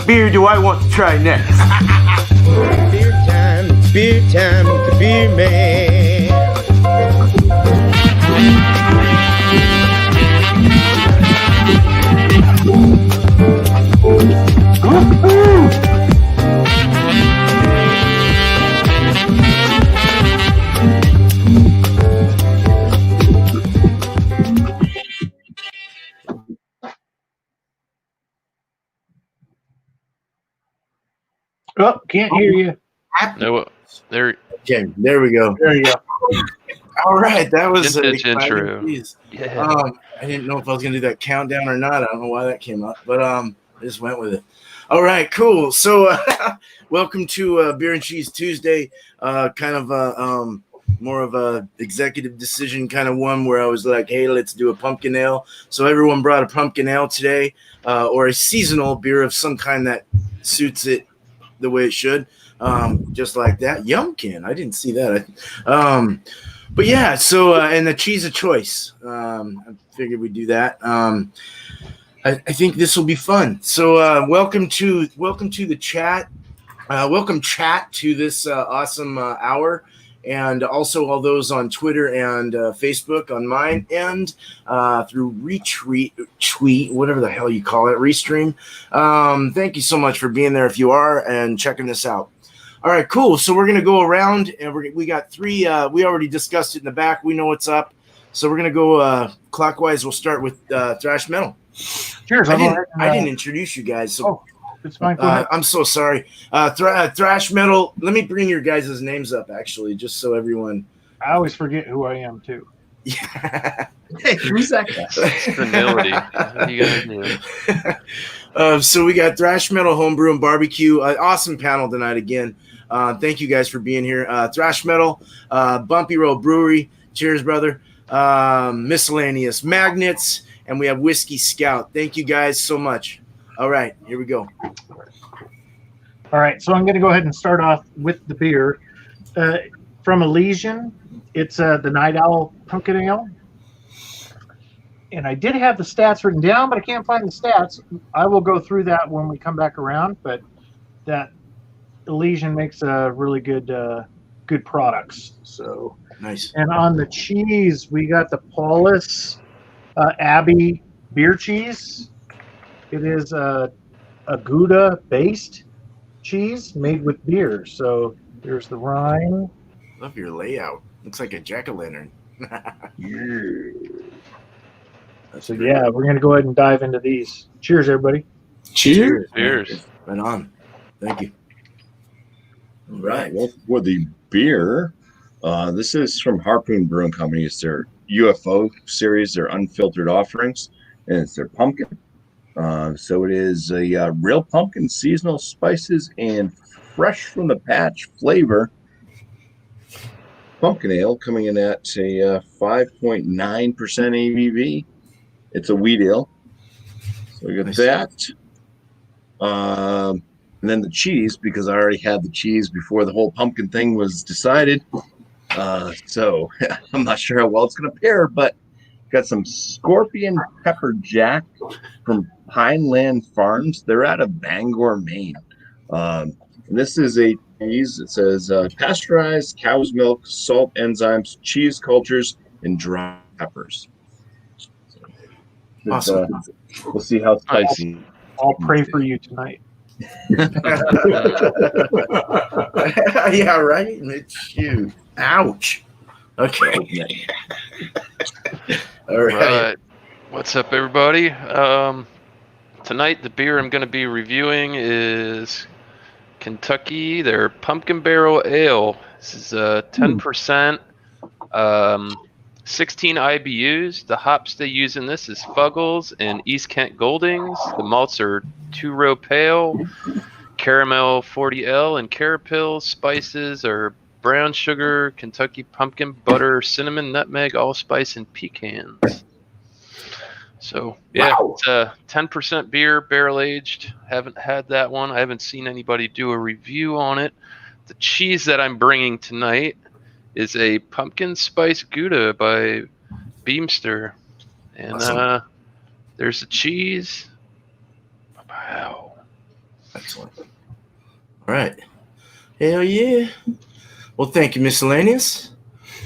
beer do I want to try next? Beer time with the beer man. Oh, can't hear you. No, there. Okay, there we go. There you go. All right, that was Vintage exciting. intro. Jeez. Yeah. I didn't know if I was gonna do that countdown or not. I don't know why that came up, but I just went with it. All right, cool. So, welcome to Beer and Cheese Tuesday. Kind of more of a executive decision kind of one where I was like, hey, let's do a pumpkin ale. So everyone brought a pumpkin ale today, or a seasonal beer of some kind that suits it the way it should. Just like that. Yumkin. I didn't see that. But yeah, so and the cheese of choice. I figured we'd do that. I think this will be fun. So welcome to the chat. Welcome chat to this awesome hour, and also all those on Twitter and Facebook on mine, and through retweet, whatever the hell you call it, restream. Thank you so much for being there if you are and checking this out. All right, cool. So we're gonna go around, and we got three. We already discussed it in the back. We know what's up. So we're gonna go clockwise. We'll start with thrash metal. Cheers. I didn't introduce you guys. So it's fine. I'm so sorry. Thrash metal. Let me bring your guys' names up, actually, just so everyone. I always forget who I am too. Yeah. Hey, who's that guy? Humility. What are you gonna do? So we got Thrash Metal, Homebrew, and Barbecue. Awesome panel tonight again. Thank you guys for being here. Thrash Metal, Bumpy Road Brewery. Cheers, brother. Miscellaneous Magnets, and we have Whisky Scout. Thank you guys so much. All right, here we go. All right, so I'm going to go ahead and start off with the beer. From Elysian, it's the Night Owl Pumpkin Ale. And I did have the stats written down, but I can't find the stats. I will go through that when we come back around, but that Elysian makes really good products. So nice. And on the cheese, we got the Paulus Abbey beer cheese. It is a Gouda-based cheese made with beer. So there's the rind. Love your layout. Looks like a jack-o'-lantern. So yeah, we're gonna go ahead and dive into these. Cheers, everybody. Cheers. Cheers. Right on. Thank you. All right. Well, for the beer, this is from Harpoon Brewing Company. It's their UFO series, their unfiltered offerings, and it's their pumpkin. So it is a real pumpkin, seasonal spices, and fresh from the patch flavor pumpkin ale coming in at a 5.9% ABV. It's a wheat ale. So we got that. And then the cheese, because I already had the cheese before the whole pumpkin thing was decided. So I'm not sure how well it's going to pair, but got some Scorpion Pepper Jack from Pineland Farms. They're out of Bangor, Maine. And this is a cheese. It says pasteurized cow's milk, salt, enzymes, cheese cultures, and dry peppers. Awesome. We'll see how spicy. I'll pray for you tonight. Yeah, right. Shoot. Ouch. Okay. All right. What's up, everybody? Tonight, the beer I'm going to be reviewing is Kentucky, their Pumpkin Barrel Ale. This is 10%, 16 IBUs. The hops they use in this is Fuggles and East Kent Goldings. The malts are 2-row pale, caramel 40L, and Carapil. Spices are brown sugar, Kentucky pumpkin, butter, cinnamon, nutmeg, allspice, and pecans. So, yeah, wow. It's a 10% beer, barrel-aged. Haven't had that one. I haven't seen anybody do a review on it. The cheese that I'm bringing tonight is a pumpkin spice Gouda by Beamster. And awesome. There's the cheese. Wow. Excellent. All right. Hell yeah. Well, thank you, Miscellaneous.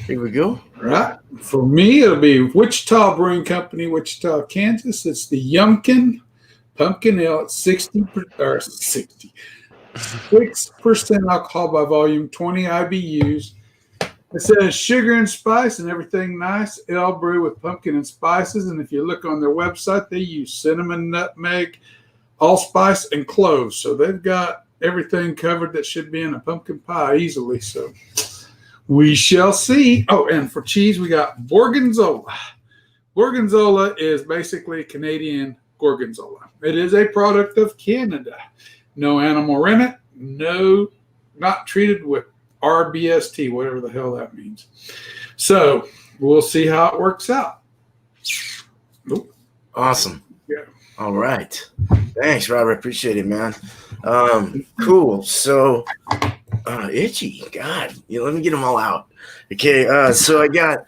Here we go. Right. For me, it'll be Wichita Brewing Company, Wichita, Kansas. It's the Yumkin Pumpkin Ale at 6% alcohol by volume, 20 IBUs. It says sugar and spice and everything nice. Ale brew with pumpkin and spices. And if you look on their website, they use cinnamon, nutmeg, allspice, and cloves. So they've got everything covered that should be in a pumpkin pie easily. So we shall see. Oh, and for cheese, we got Gorgonzola. Gorgonzola is basically Canadian Gorgonzola. It is a product of Canada. No animal rennet. No, not treated with RBST, whatever the hell that means. So we'll see how it works out. Nope. Awesome. Yeah. All right. Thanks, Robert. Appreciate it, man. Cool. So, itchy. God, let me get them all out. Okay. So I got,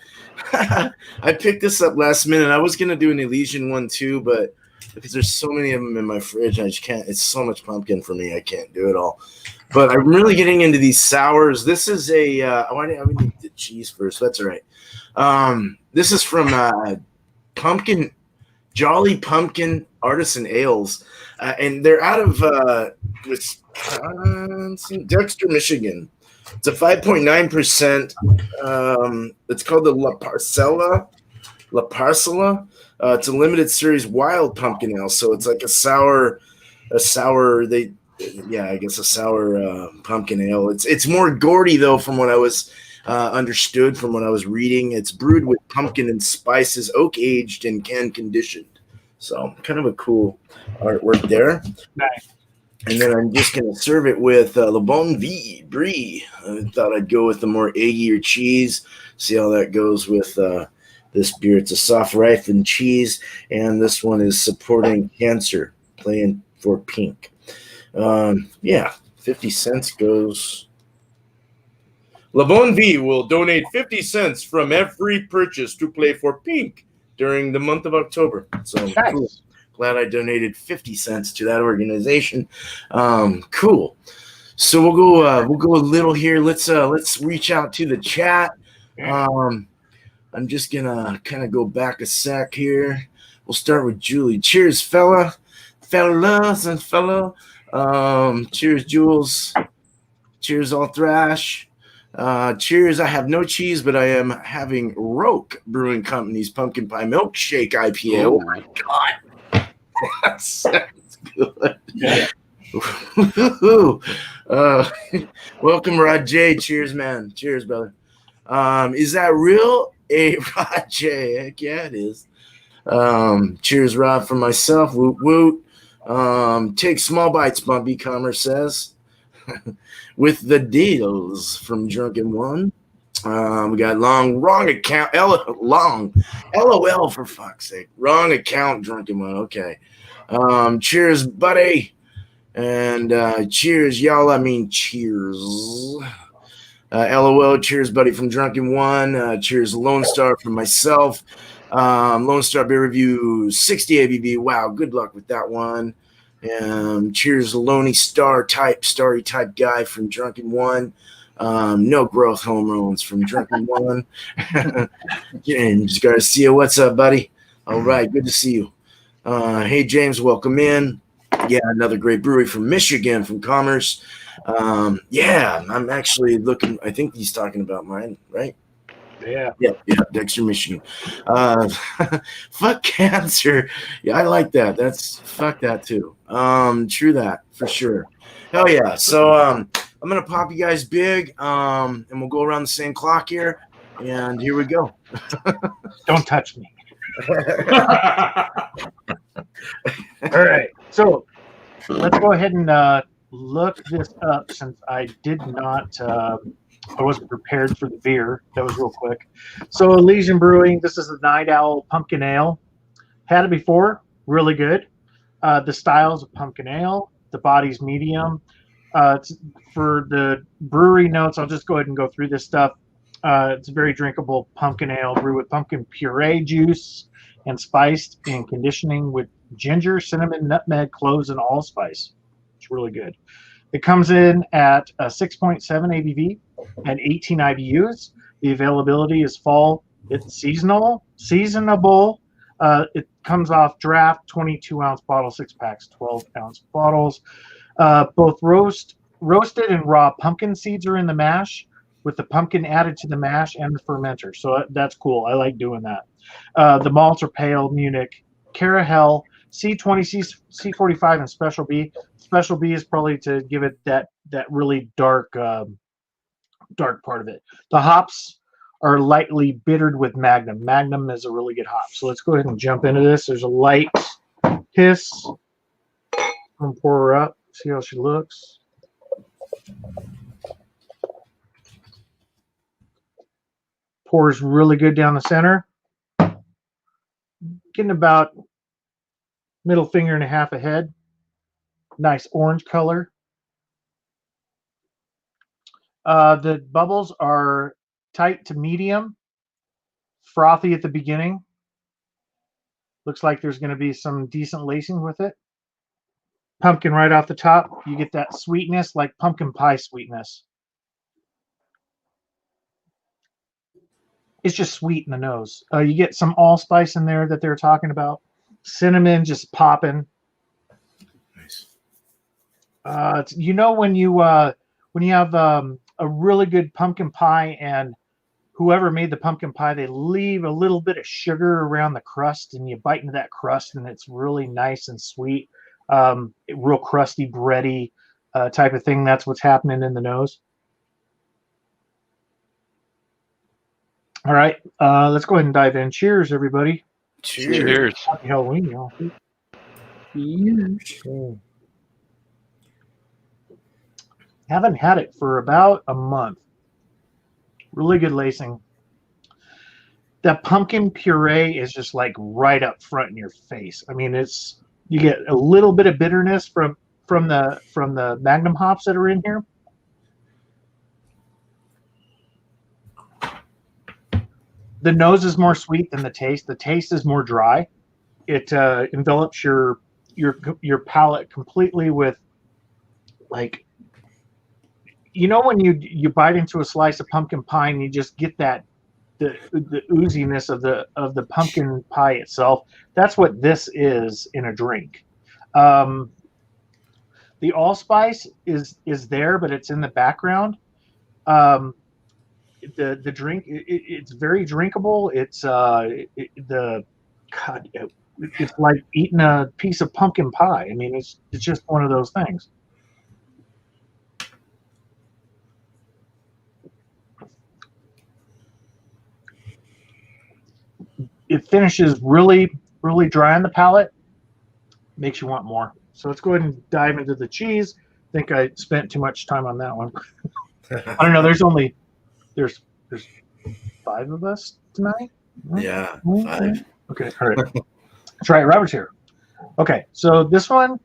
I picked this up last minute. I was going to do an Elysian one too, but because there's so many of them in my fridge, I just can't. It's so much pumpkin for me. I can't do it all. But I'm really getting into these sours. This is a, I need the cheese first. That's all right. This is from Jolly Pumpkin Artisan Ales. And they're out of Wisconsin, Dexter, Michigan. It's a 5.9%. It's called the La Parcella. It's a limited series wild pumpkin ale. So it's like a sour pumpkin ale. It's more gourdy though, from what I was understood from what I was reading. It's brewed with pumpkin and spices, oak aged and can conditioned. So kind of a cool artwork there. Nice. And then I'm just gonna serve it with Le Bon V Brie. I thought I'd go with the more eggier cheese. See how that goes with this beer. It's a soft ripened cheese, and this one is supporting cancer, playing for pink. 50 cents goes. Le Bon V will donate 50 cents from every purchase to Play for Pink during the month of October. So nice. Cool. Glad I donated 50 cents to that organization. Cool. So we'll go a little here. Let's reach out to the chat. I'm just gonna kind of go back a sec here. We'll start with Julie. Cheers, fellas and fellow. Cheers, Jules. Cheers, all Thrash. Cheers. I have no cheese, but I am having Roke Brewing Company's Pumpkin Pie Milkshake IPA. Oh my god, that sounds good. Yeah. Welcome, Rod J. Cheers, man. Cheers, brother. Is that real? Rod J. Heck yeah, it is. Cheers, Rod, for myself. Woot woot. Take small bites, Bumpy, Commerce says. With the deals from Drunken One. We got wrong account, LOL for fuck's sake. Wrong account, Drunken One. Okay. Cheers, buddy. And cheers, y'all. I mean, cheers. LOL, cheers, buddy, from Drunken One. Cheers, Lone Star from myself. Lone Star Beer Review, 60 ABV. Wow, good luck with that one. Cheers, Lonely Starry type guy from Drunken One. No growth home runs from Drunken One. James Garcia, what's up, buddy? All right, good to see you. Hey, James, welcome in. Yeah, another great brewery from Michigan, from Commerce. Yeah, I'm actually looking. I think he's talking about mine, right? Yeah, Dexter, Michigan. Fuck cancer. Yeah, I like that. Fuck that too. True that for sure. Hell yeah. So I'm gonna pop you guys big. And we'll go around the same clock here. And here we go. don't touch me. All right, so let's go ahead and look this up, since I did not. I wasn't prepared for the beer. That was real quick. So Elysian Brewing, this is the Night Owl Pumpkin Ale. Had it before, really good. The style's a pumpkin ale. The body's medium. For the brewery notes, I'll just go ahead and go through this stuff. It's a very drinkable pumpkin ale brewed with pumpkin puree juice and spiced and conditioning with ginger, cinnamon, nutmeg, cloves, and allspice. It's really good. It comes in at 6.7 ABV and 18 IBUs. The availability is fall. It's seasonable. It comes off draft 22-ounce bottle, 6 packs, 12-ounce bottles. Both roasted and raw pumpkin seeds are in the mash, with the pumpkin added to the mash and the fermenter. So that's cool. I like doing that. The malts are pale, Munich, Carahel, C20, C45, and Special B. Special B is probably to give it that really dark part of it. The hops are lightly bittered with Magnum. Magnum is a really good hop. So let's go ahead and jump into this. There's a light hiss. I'm gonna pour her up, see how she looks. Pours really good down the center. Getting about middle finger and a half ahead. Nice orange color. The bubbles are tight to medium, frothy at the beginning. Looks like there's going to be some decent lacing with it. Pumpkin right off the top. You get that sweetness, like pumpkin pie sweetness. It's just sweet in the nose. You get some allspice in there that they're talking about. Cinnamon just popping. Nice. You know when you have a really good pumpkin pie and whoever made the pumpkin pie, they leave a little bit of sugar around the crust and you bite into that crust and it's really nice and sweet. Real crusty, bready type of thing. That's what's happening in the nose. All right, let's go ahead and dive in. Cheers, everybody. Cheers. Happy Halloween, y'all. Cheers. Haven't had it for about a month. Really good lacing. That pumpkin puree is just like right up front in your face. I mean, you get a little bit of bitterness from the Magnum hops that are in here. The nose is more sweet than the taste. The taste is more dry. It envelops your palate completely with, like, you know, when you bite into a slice of pumpkin pie and you just get that the ooziness of the pumpkin pie itself. That's what this is in a drink. The allspice is there, but it's in the background. The drink, it's very drinkable. It's it's like eating a piece of pumpkin pie. I mean, it's just one of those things. It finishes really, really dry on the palate. Makes you want more. So let's go ahead and dive into the cheese. I think I spent too much time on that one. I don't know. There's 5 of us tonight. Yeah, 5. Okay, all right. That's right. Robert's here. Okay, so this one,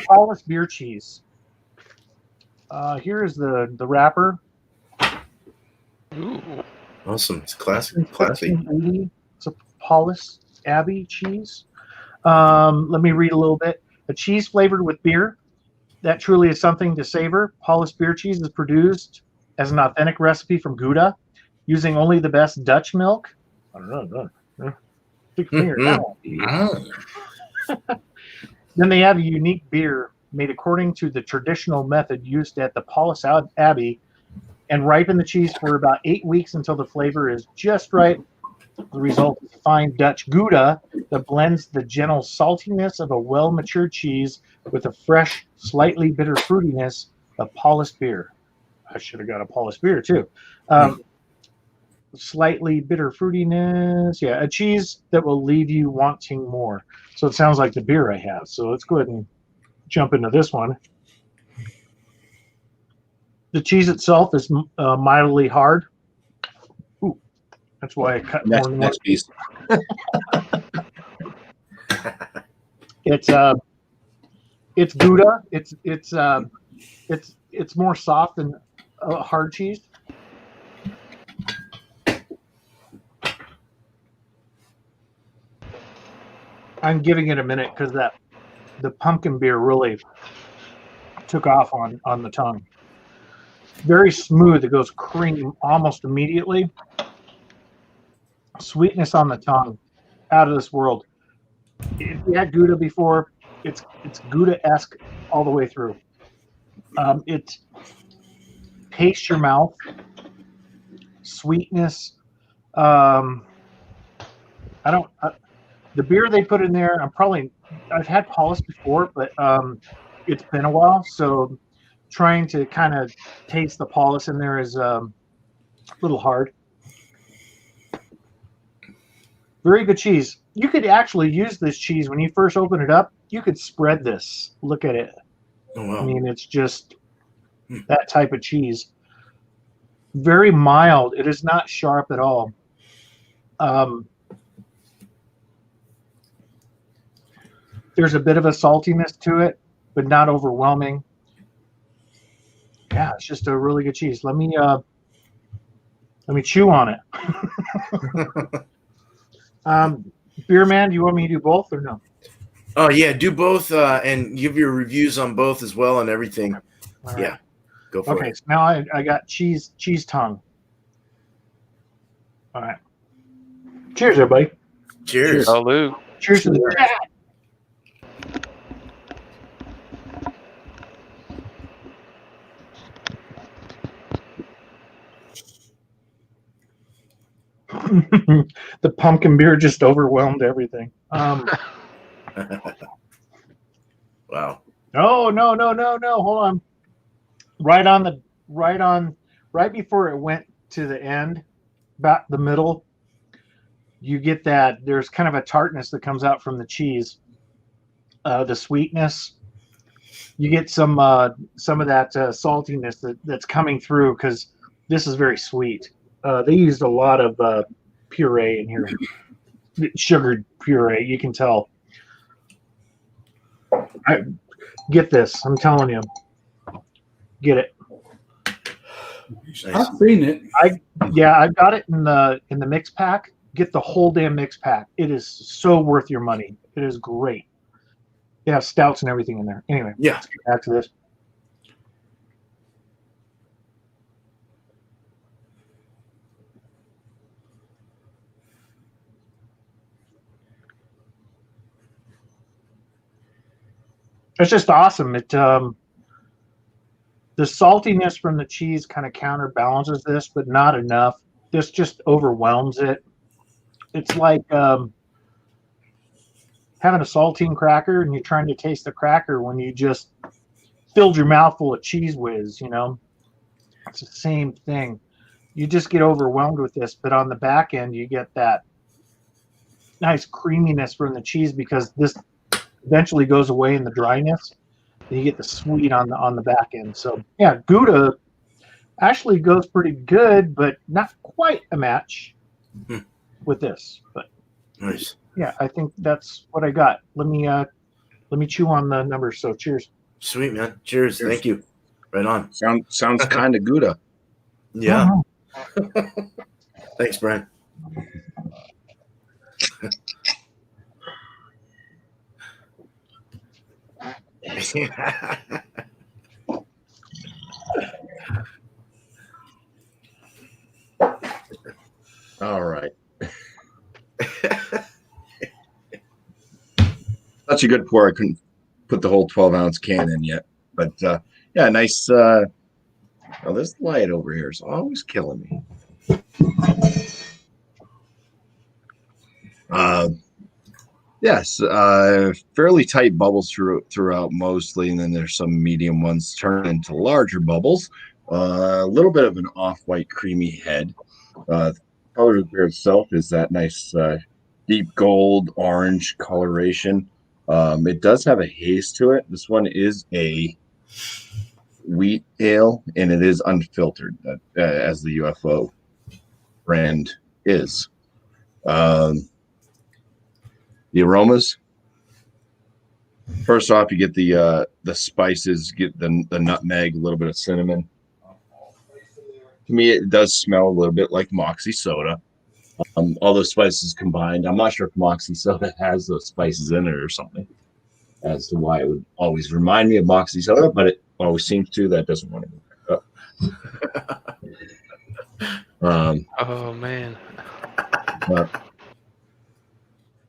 Paulus beer cheese. Here is the wrapper. Ooh. Awesome. It's classic. Classy. It's a Paulus Abbey cheese. Let me read a little bit. A cheese flavored with beer. That truly is something to savor. Paulus beer cheese is produced as an authentic recipe from Gouda, using only the best Dutch milk. I don't know. Stick your finger down. Then they have a unique beer made according to the traditional method used at the Paulus Abbey and ripen the cheese for about 8 weeks until the flavor is just right. The result is fine Dutch Gouda that blends the gentle saltiness of a well-matured cheese with a fresh, slightly bitter fruitiness of Paulus beer. I should have got a Paulus beer too. Slightly bitter fruitiness. Yeah, a cheese that will leave you wanting more. So it sounds like the beer I have. So let's go ahead and jump into this one. The cheese itself is mildly hard. Ooh, that's why I cut more than one. Next piece. It's Gouda. It's more soft than hard cheese. I'm giving it a minute because the pumpkin beer really took off on the tongue. Very smooth. It goes cream almost immediately. Sweetness on the tongue, out of this world. If you had Gouda before, it's Gouda-esque all the way through. It tastes your mouth. Sweetness. The beer they put in there, I've had Paulus before, but it's been a while, so trying to kind of taste the Paulus in there is a little hard. Very good cheese. You could actually use this cheese when you first open it up. You could spread this. Look at it. Oh, wow. I mean, it's just that type of cheese. Very mild. It is not sharp at all. There's a bit of a saltiness to it, but not overwhelming. Yeah, it's just a really good cheese. Let me chew on it. Beer man, do you want me to do both or no? Oh yeah, do both and give your reviews on both as well and everything. Right. Yeah, go for Okay, it. so now I got cheese tongue. All right. Cheers, everybody. Cheers. Salud. Cheers to the chat. The pumpkin beer just overwhelmed everything. Wow. No. Hold on. Right before it went to the end, about the middle, you get that there's kind of a tartness that comes out from the cheese. The sweetness. You get some of that saltiness that's coming through because this is very sweet. They used a lot of puree in here, sugared puree. You can tell. Get this. I'm telling you. Get it. I've seen it. I got it in the mix pack. Get the whole damn mix pack. It is so worth your money. It is great. They have stouts and everything in there. Anyway, Yeah. let's get back to this. It's just awesome. It the saltiness from the cheese kind of counterbalances this, but not enough. This just overwhelms it. It's like having a saltine cracker and you're trying to taste the cracker when you just filled your mouth full of cheese whiz, you know? It's the same thing. You just get overwhelmed with this, but on the back end you get that nice creaminess from the cheese because this eventually goes away in the dryness. And you get the sweet on the back end. So yeah, Gouda actually goes pretty good, but not quite a match with this. But Nice. yeah, I think that's what I got. Let me chew on the numbers. So cheers. Sweet, man. Cheers. Thank you. Right on. Sounds kind of Gouda. Yeah. Thanks, Brian. All right. Such a good pour. I couldn't put the whole 12-ounce can in yet. But yeah, nice. Oh, this light over here is always killing me. Yes, fairly tight bubbles throughout mostly, and then there's some medium ones turn into larger bubbles. A little bit of an off-white creamy head. The color of the beer itself is that nice deep gold orange coloration. It does have a haze to it. This one is a wheat ale, and it is unfiltered, as the UFO brand is. The aromas. First off, you get the spices, get the nutmeg, a little bit of cinnamon. To me, it does smell a little bit like Moxie soda. All those spices combined. I'm not sure if Moxie soda has those spices in it or something, as to why it would always remind me of Moxie soda, but always seems to. That doesn't want to go back up. Oh man.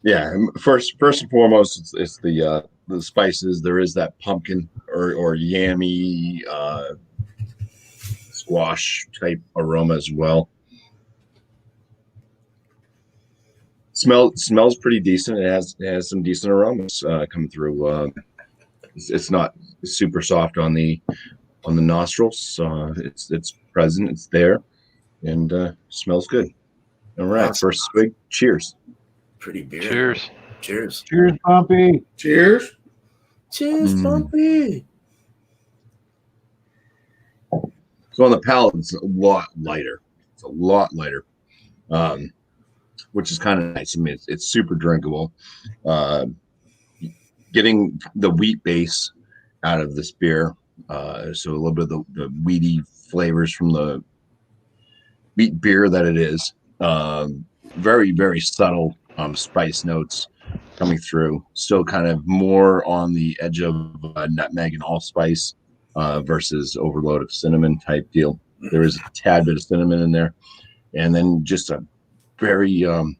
Yeah, first and foremost, it's the spices. There is that pumpkin or yammy squash type aroma as well. Smells pretty decent. It has some decent aromas coming through. It's not super soft on the nostrils. It's present. It's there, and smells good. All right, Awesome. first swig. Cheers. Pretty beer. Cheers. Cheers. Cheers, Bumpy. Cheers. Cheers, Bumpy. So on the palate, it's a lot lighter. It's a lot lighter, which is kind of nice. I mean, it's super drinkable. Getting the wheat base out of this beer, so a little bit of the wheaty flavors from the wheat beer that it is. Very, very subtle spice notes coming through. Still kind of more on the edge of nutmeg and allspice versus overload of cinnamon type deal. There is a tad bit of cinnamon in there, and then just a very hard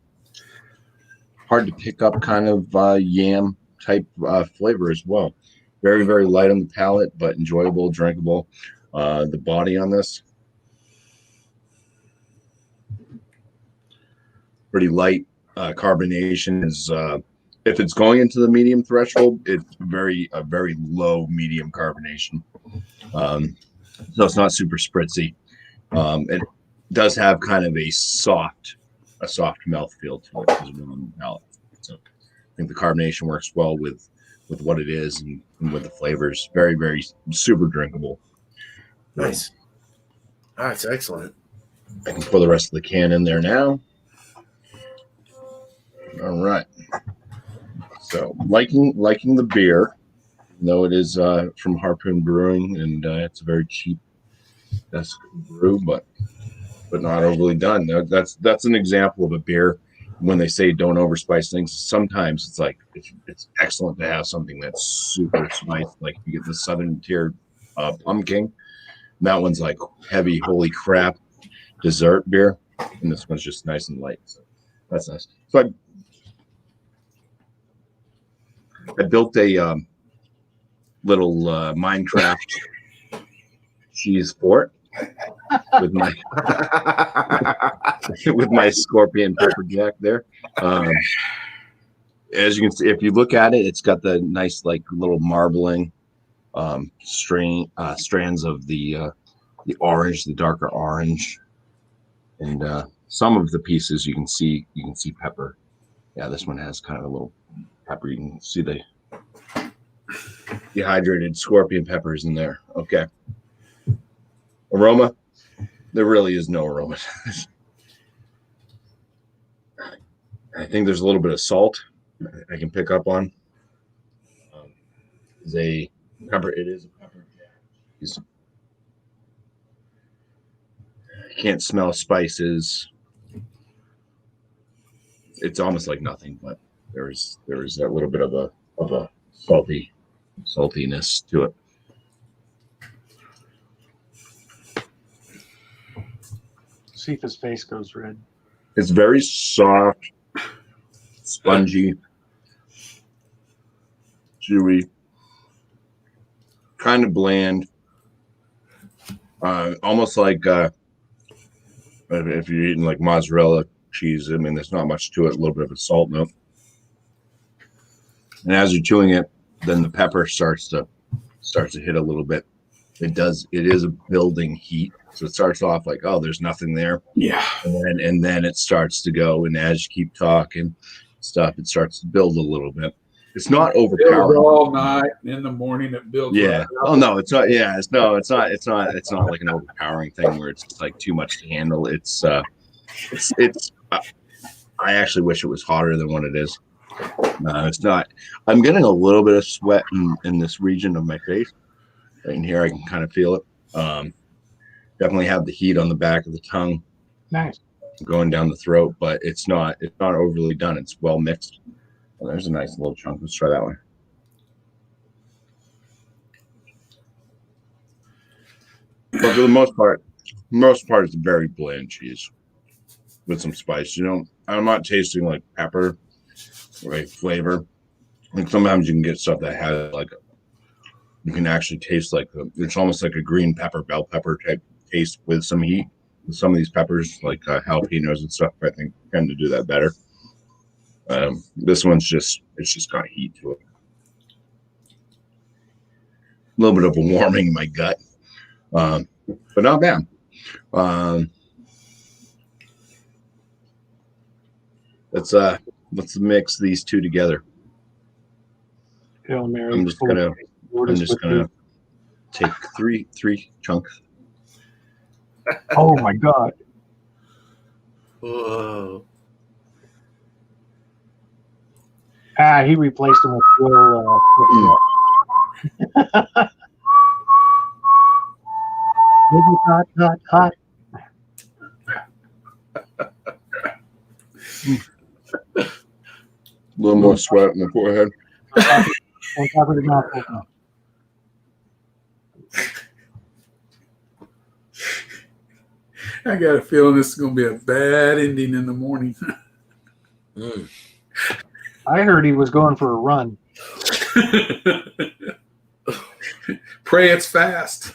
to pick up kind of yam type flavor as well. Very, very light on the palate, but enjoyable, drinkable. The body on this, pretty light. Carbonation is if it's going into the medium threshold, it's a very low medium carbonation. So it's not super spritzy. It does have kind of a soft mouthfeel to it as well on the palate. So I think the carbonation works well with what it is and with the flavors. Very, very super drinkable. Nice. That's excellent. I can pour the rest of the can in there now. All right. So liking the beer, though it is from Harpoon Brewing, and it's a very cheap brew, but not overly done. That's an example of a beer. When they say don't overspice things, sometimes it's like it's excellent to have something that's super spiced. Like you get the Southern Tier pumpkin, and that one's like heavy, holy crap, dessert beer, and this one's just nice and light. So that's nice. So I built a little Minecraft cheese fort with my with my scorpion pepper jack there. As you can see, if you look at it, it's got the nice like little marbling strands of the orange, the darker orange, and some of the pieces you can see pepper. Yeah, this one has kind of a little pepper. You can see the dehydrated scorpion peppers in there. Okay. Aroma, there really is no aroma. I think there's a little bit of salt I can pick up on. It is a pepper jack. I can't smell spices. It's almost like nothing, but there is that little bit of a saltiness to it. See if his face goes red. It's very soft, spongy, chewy, kind of bland. Almost like if you're eating like mozzarella cheese. I mean, there's not much to it. A little bit of a salt note, and as you're chewing it, then the pepper starts to hit a little bit. It is a building heat. So it starts off like, oh, there's nothing there. Yeah. And then it starts to go. And as you keep talking stuff, it starts to build a little bit. It's not overpowering. All night and in the morning it builds. Yeah. Right Oh no, it's not. Yeah. It's not like an overpowering thing where it's like too much to handle. It's I actually wish it was hotter than what it is. No, it's not. I'm getting a little bit of sweat in this region of my face. Right in here, I can kind of feel it. Definitely have the heat on the back of the tongue. Nice. Going down the throat, but it's not overly done. It's well mixed. Well, there's a nice little chunk. Let's try that one. But for the most part, it's a very bland cheese with some spice. I'm not tasting like pepper or like flavor. Like sometimes you can get stuff that has like you can actually taste like it's almost like a green pepper, bell pepper type taste with some heat. With some of these peppers, like jalapenos and stuff, I think tend to do that better. This one's it's just got heat to it. A little bit of a warming in my gut, but not bad. Let's mix these two together. Hail Mary. I'm just gonna take three chunks. Oh my God! Whoa. He replaced him with Will. Hot. A little more sweat in the forehead. On top of the mouth. I got a feeling this is going to be a bad ending in the morning. I heard he was going for a run. Pray it's fast.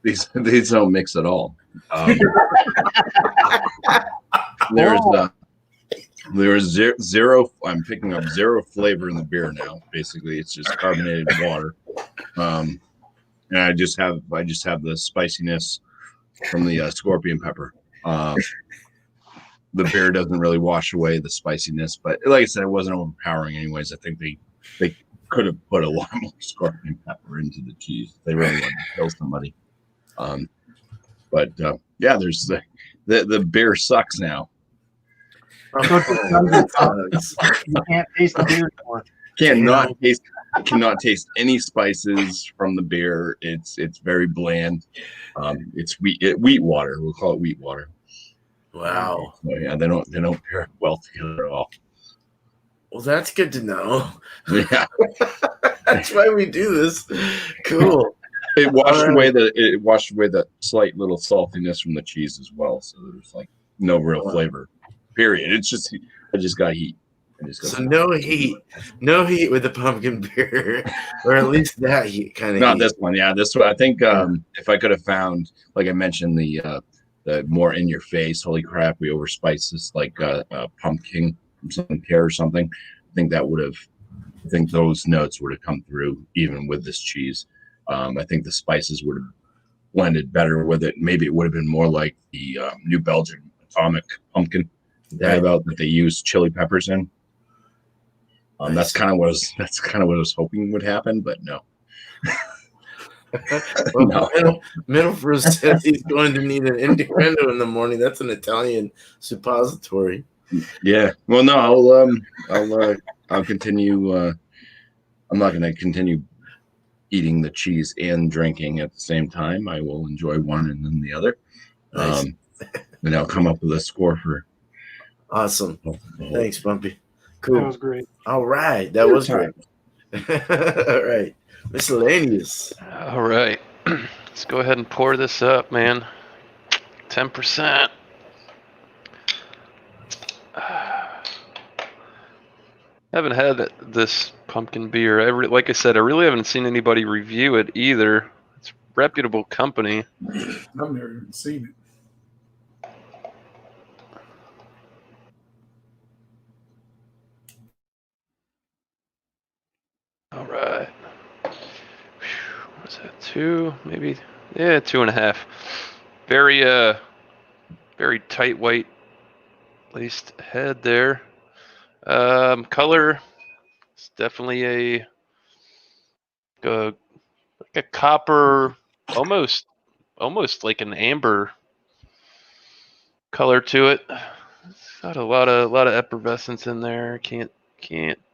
These don't mix at all. There's zero. I'm picking up zero flavor in the beer now. Basically, it's just carbonated water, and I just have the spiciness from the scorpion pepper. The beer doesn't really wash away the spiciness, but like I said, it wasn't overpowering. Anyways, I think they could have put a lot more scorpion pepper into the cheese. They really wanted to kill somebody. Yeah, there's the beer sucks now. You can't taste the beer anymore. Cannot taste any spices from the beer. It's very bland. It's wheat water. We'll call it wheat water. Wow. So yeah, they don't pair well together at all. Well, that's good to know. Yeah, That's why we do this. Cool. it washed away the slight little saltiness from the cheese as well. So there's like no real flavor. Period. It's just I just got heat. So no heat with the pumpkin beer, or at least that heat kind of. Not heat. this one. Yeah, this one. I think if I could have found, like I mentioned, the more in your face. Holy crap, we overspiced this like pumpkin from some care or something. I think those notes would have come through even with this cheese. I think the spices would have blended better with it. Maybe it would have been more like the New Belgium Atomic Pumpkin that they use chili peppers in. That's kind of what I was hoping would happen, but no. Well, no. Middleford says he's going to need an Indigendo in the morning. That's an Italian suppository. Yeah. Well, no, I'll continue. I'm not going to continue eating the cheese and drinking at the same time. I will enjoy one and then the other. Nice. And I'll come up with a score for. Awesome. Thanks, Bumpy. Cool. That was great. All right. That was great. All right. Miscellaneous. All right. Let's go ahead and pour this up, man. 10%. Haven't had this pumpkin beer. Like I said, I really haven't seen anybody review it either. It's a reputable company. I've never even seen it. All right. What's that? 2, maybe? Yeah, 2.5. Very, very tight white laced head there. Color. It's definitely like a copper, almost like an amber color to it. It's got a lot of effervescence in there. Can't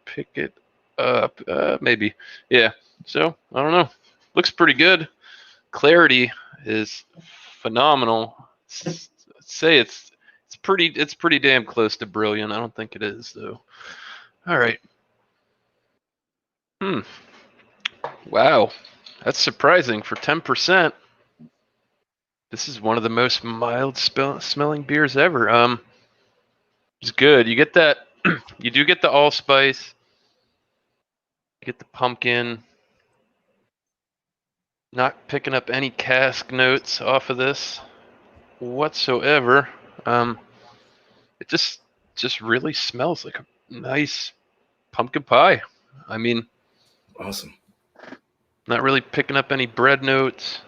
pick it up. Maybe. Yeah. So I don't know. Looks pretty good. Clarity is phenomenal. I'd say it's pretty damn close to brilliant. I don't think it is though. All right. Wow, that's surprising for 10%. This is one of the most mild smelling beers ever. It's good. You get that. You do get the allspice. You get the pumpkin. Not picking up any cask notes off of this whatsoever. It just really smells like a nice pumpkin pie. I mean, Awesome. not really picking up any bread notes.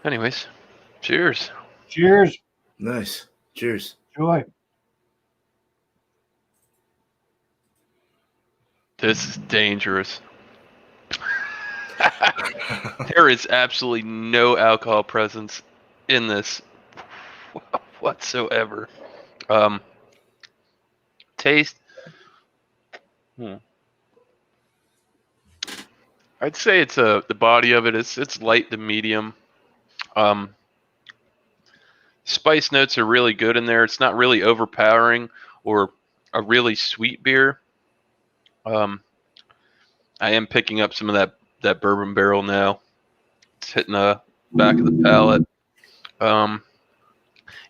Anyways, cheers. Cheers. Nice. Cheers. Joy. This is dangerous. There is absolutely no alcohol presence in this whatsoever. Taste. I'd say it's the body of it is it's light to medium. Spice notes are really good in there. It's not really overpowering or a really sweet beer. I am picking up some of that bourbon barrel now. It's hitting the back of the palate.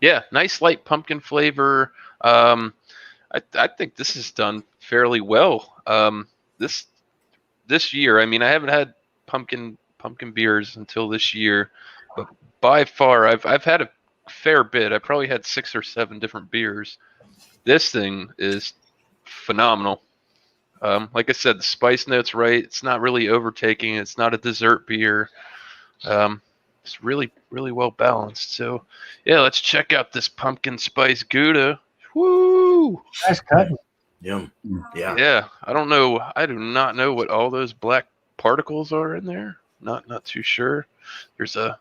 Yeah, nice light pumpkin flavor. I think this is done fairly well. This year, I mean, I haven't had pumpkin beers until this year, but by far, I've had a fair bit. I probably had 6 or 7 different beers. This thing is phenomenal. Like I said, the spice note's right. It's not really overtaking. It's not a dessert beer. It's really, really well balanced. So, yeah, let's check out this pumpkin spice Gouda. Woo! Nice cutting. Yum. Yeah. Yeah, I don't know. I do not know what all those black particles are in there. Not too sure. There's a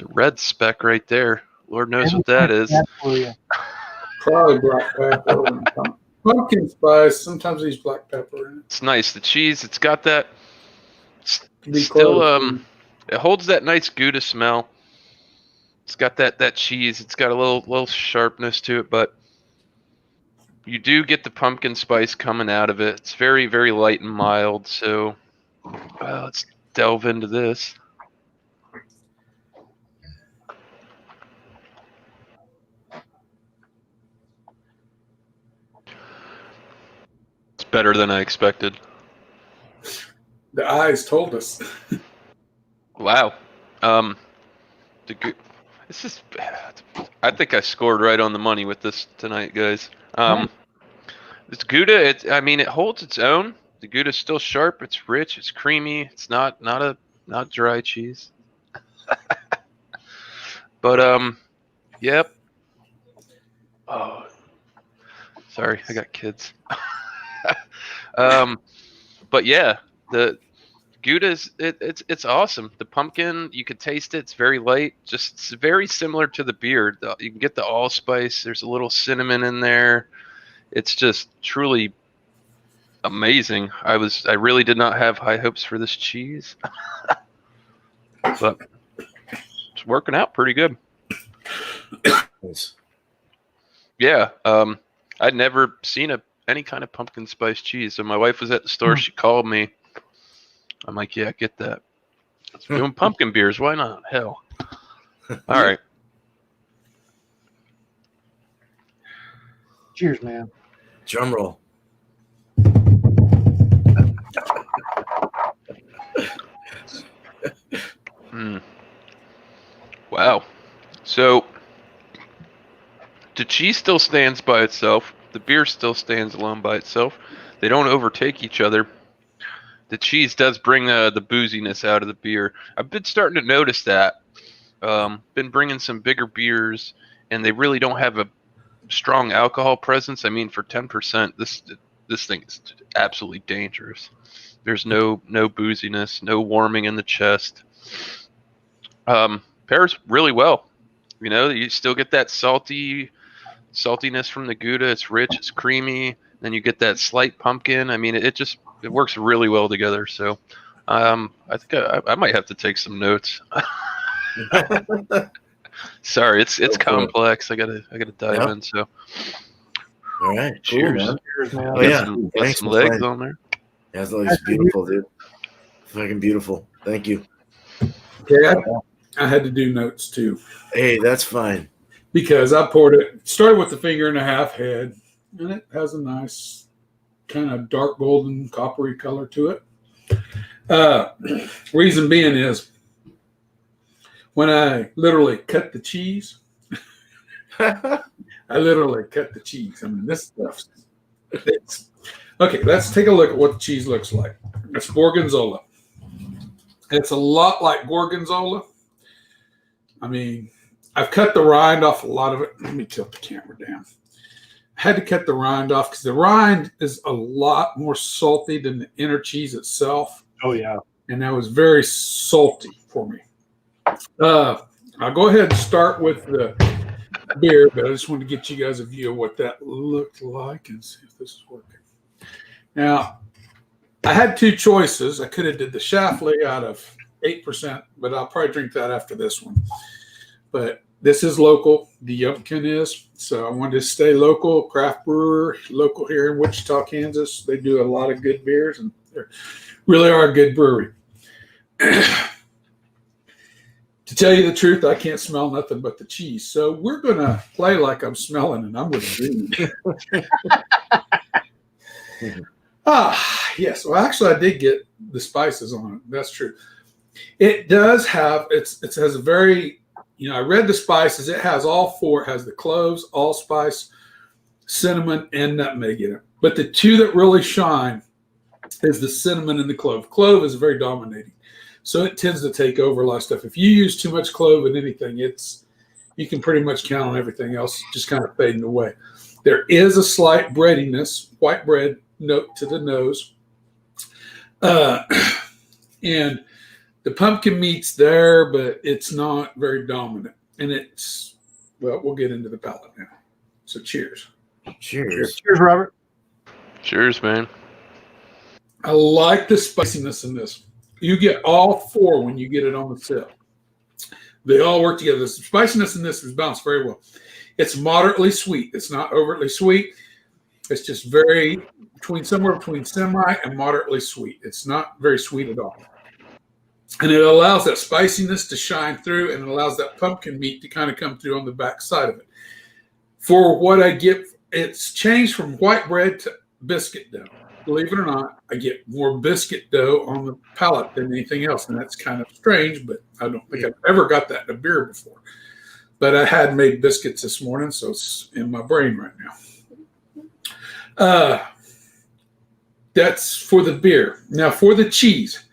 red speck right there. Lord knows what that is. Probably black pepper. Pumpkin spice. Sometimes these black pepper in it. It's nice. The cheese. It's got that. Be Still, close. it holds that nice Gouda smell. It's got that cheese. It's got a little sharpness to it, but you do get the pumpkin spice coming out of it. It's very, very light and mild. So let's delve into this. It's better than I expected. The eyes told us. Wow. This is. I think I scored right on the money with this tonight, guys. This Gouda, it holds its own. The Gouda's still sharp. It's rich. It's creamy. It's not dry cheese. But yep. Oh, sorry, I got kids. But yeah, the Gouda's it's awesome. The pumpkin, you can taste it. It's very light. It's very similar to the beer. You can get the allspice. There's a little cinnamon in there. It's just truly amazing. I really did not have high hopes for this cheese, but it's working out pretty good. Nice. Yeah, I'd never seen any kind of pumpkin spice cheese. So my wife was at the store. She called me. I'm like, yeah, get that. It's doing pumpkin beers. Why not? Hell. All right. Cheers, man. Drum roll. Wow. So the cheese still stands by itself. The beer still stands alone by itself. They don't overtake each other. The cheese does bring the booziness out of the beer. I've been starting to notice that. Been bringing some bigger beers, and they really don't have a strong alcohol presence. I mean, for 10%, this thing is absolutely dangerous. There's no booziness, no warming in the chest. Pairs really well. You know, you still get that saltiness from the Gouda. It's rich, it's creamy. Then you get that slight pumpkin. I mean, it works really well together. So, I think I might have to take some notes. Sorry, it's complex. I gotta dive in. So, All right. Cool, Cheers. man. Cheers, man. Oh, Got yeah. some, Thanks some for legs playing. on there. That's looks beautiful, dude. Fucking beautiful. Thank you. Okay, I had to do notes too Hey, that's fine. because I poured it. Started with the finger and a half head, and it has a nice kind of dark golden coppery color to it. Reason being is when I literally cut the cheese. I literally cut the cheese. I mean, this stuff. Okay, let's take a look at what the cheese looks like. It's Gorgonzola. It's a lot like Gorgonzola. I mean, I've cut the rind off a lot of it. Let me tilt the camera down. I had to cut the rind off because the rind is a lot more salty than the inner cheese itself. Oh, yeah. And that was very salty for me. I'll go ahead and start with the beer, but I just wanted to get you guys a view of what that looked like and see if this is working. Now, I had two choices. I could have did the Schlafly out of 8%, but I'll probably drink that after this one. But this is local. The Yumpkin is. So I wanted to stay local, craft brewer, local here in Wichita, Kansas. They do a lot of good beers, and they really are a good brewery. To tell you the truth, I can't smell nothing but the cheese. So we're going to play like I'm smelling, and I'm going to drink. Yes. Well, actually, I did get the spices on it. That's true. It does have, it has a very, I read the spices. It has all four. It has the cloves, allspice, cinnamon, and nutmeg in it. But the two that really shine is the cinnamon and the clove. Clove is very dominating. So it tends to take over a lot of stuff. If you use too much clove in anything, you can pretty much count on everything else just kind of fading away. There is a slight breadiness, white bread note to the nose. And the pumpkin meat's there, but it's not very dominant. And we'll get into the palate now. So cheers. Cheers. Cheers, Robert. Cheers, man. I like the spiciness in this. You get all four when you get it on the sip. They all work together. The spiciness in this is balanced very well. It's moderately sweet. It's not overtly sweet. It's just somewhere between semi and moderately sweet. It's not very sweet at all. And it allows that spiciness to shine through, and it allows that pumpkin meat to kind of come through on the back side of it. For what I get, it's changed from white bread to biscuit dough. Believe it or not, I get more biscuit dough on the palate than anything else. And that's kind of strange, but I don't think I've ever got that in a beer before. But I had made biscuits this morning, so it's in my brain right now. That's for the beer. Now for the cheese.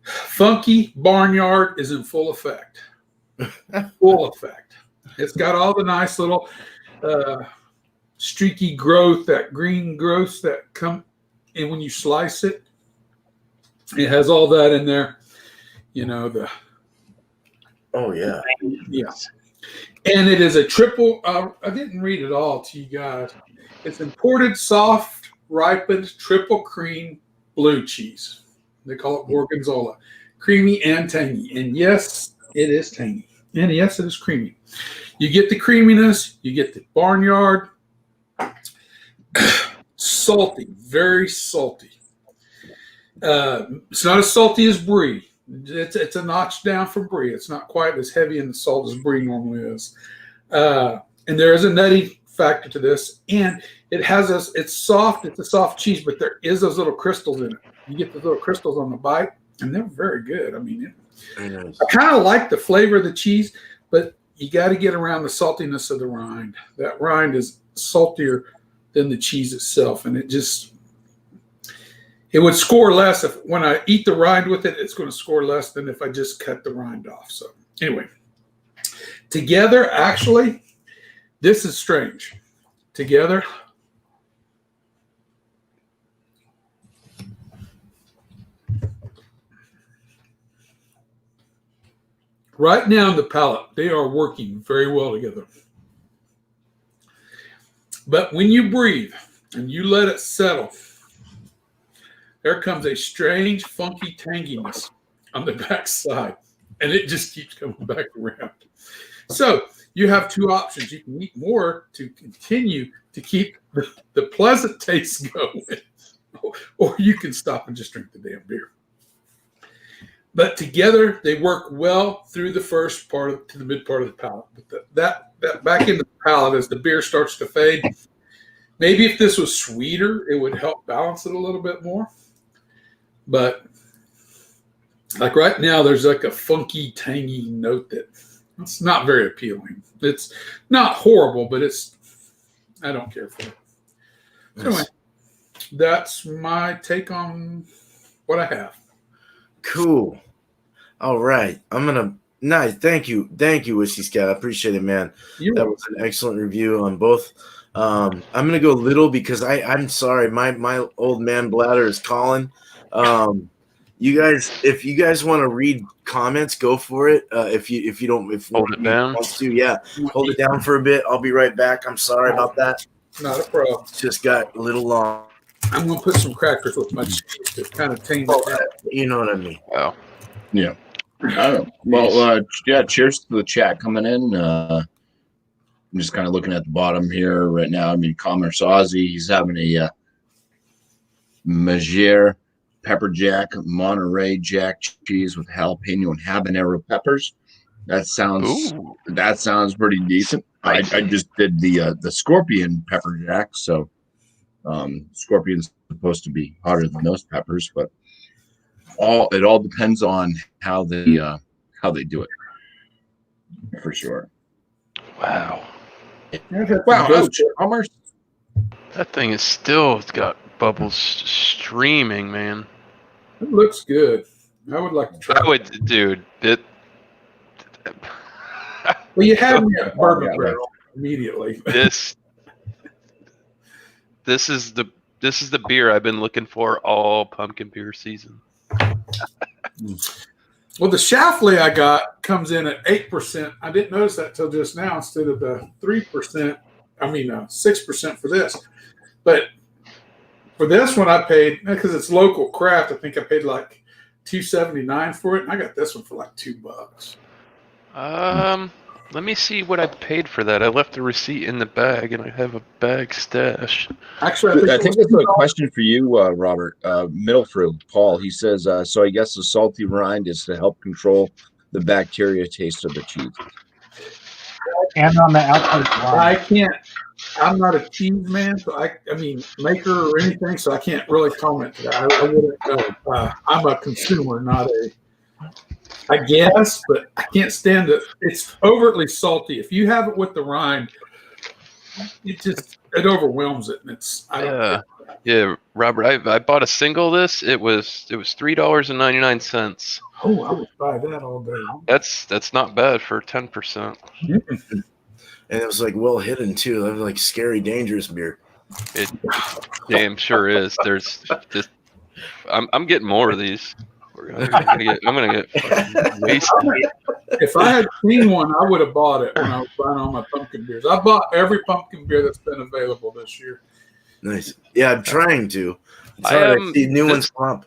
Funky Barnyard is in full effect. Full effect. It's got all the nice little streaky growth, that green growth that come in when you slice it. It has all that in there. Oh, yeah. Yeah. And it is a triple, I didn't read it all to you guys. It's imported soft, ripened, triple cream blue cheese. They call it Gorgonzola. Creamy and tangy. And yes, it is tangy. And yes, it is creamy. You get the creaminess. You get the Barnyard. Salty. Very salty. It's not as salty as Brew. It's a notch down from Brew. It's not quite as heavy in the salt as Brew normally is. And there is a nutty factor to this. And it's soft. It's a soft cheese, but there is those little crystals in it. You get the little crystals on the bite, and they're very good. I mean, I kind of like the flavor of the cheese, but you got to get around the saltiness of the rind. That rind is saltier than the cheese itself, and it would score less when I eat the rind with it. It's going to score less than if I just cut the rind off. So anyway, together, actually, this is strange. Together, right now in the palate, they are working very well together. But when you breathe and you let it settle, there comes a strange, funky tanginess on the back side, and it just keeps coming back around. So you have two options. You can eat more to continue to keep the pleasant taste going, or you can stop and just drink the damn beer. But together, they work well through the first part to the mid part of the palate. But that back in the palate as the beer starts to fade. Maybe if this was sweeter, it would help balance it a little bit more. But like right now, there's like a funky, tangy note that it's not very appealing. It's not horrible, but I don't care for it. So anyway, that's my take on what I have. Cool. All right. Nice. Thank you, Whisky Scout. I appreciate it, man. That was an excellent review on both. I'm gonna go little because I'm sorry, my old man bladder is calling. You guys, if you guys want to read comments, go for it. If you Hold it down. Want to, yeah, hold it down for a bit. I'll be right back. I'm sorry about that. Not a problem. Just got a little long. I'm gonna put some crackers with my cheese to kind of tame it down. You know what I mean? Wow. Yeah. I don't know. Well, yeah, cheers to the chat coming in. I'm just kind of looking at the bottom here right now. I mean, Commerce Aussie, he's having a Magere pepper jack, Monterey Jack cheese with jalapeno and habanero peppers. That sounds pretty decent. I just did the scorpion pepper jack, so scorpion's supposed to be hotter than those peppers, but it all depends on how they do it, for sure. Wow. Wow, ouch, Commerce. That thing is still got bubbles streaming, man. It looks good. I would like to try. Dude. Well, you had me at bourbon barrel immediately. This is the beer I've been looking for all pumpkin beer season. Well, the Schlafly I got comes in at 8%. I didn't notice that till just now instead of the 3%. 6% for this. But for this one, I paid, because it's local craft, I think I paid like $2.79 for it, and I got this one for like $2. Let me see what I paid for that. I left the receipt in the bag, and I have a bag stash. Actually, I think that's a question for you, Robert. Middlefru, Paul, he says, so I guess the salty rind is to help control the bacteria taste of the cheese. And on the outside. I'm not a cheese man, so I mean, maker or anything, so I can't really comment to that. I wouldn't know. I'm a consumer, not I guess, but I can't stand it. It's overtly salty. If you have it with the rind, it overwhelms it, and yeah, Robert. I bought a single of this. It was $3.99. Oh, I would buy that all day. That's not bad for 10%. And it was like well hidden too. That was like scary, dangerous beer. It damn sure is. There's just I'm getting more of these. I'm gonna get fucking wasted. If I had seen one, I would have bought it when I was buying all my pumpkin beers. I bought every pumpkin beer that's been available this year. Nice. Yeah, I'm trying to. I see new ones come up.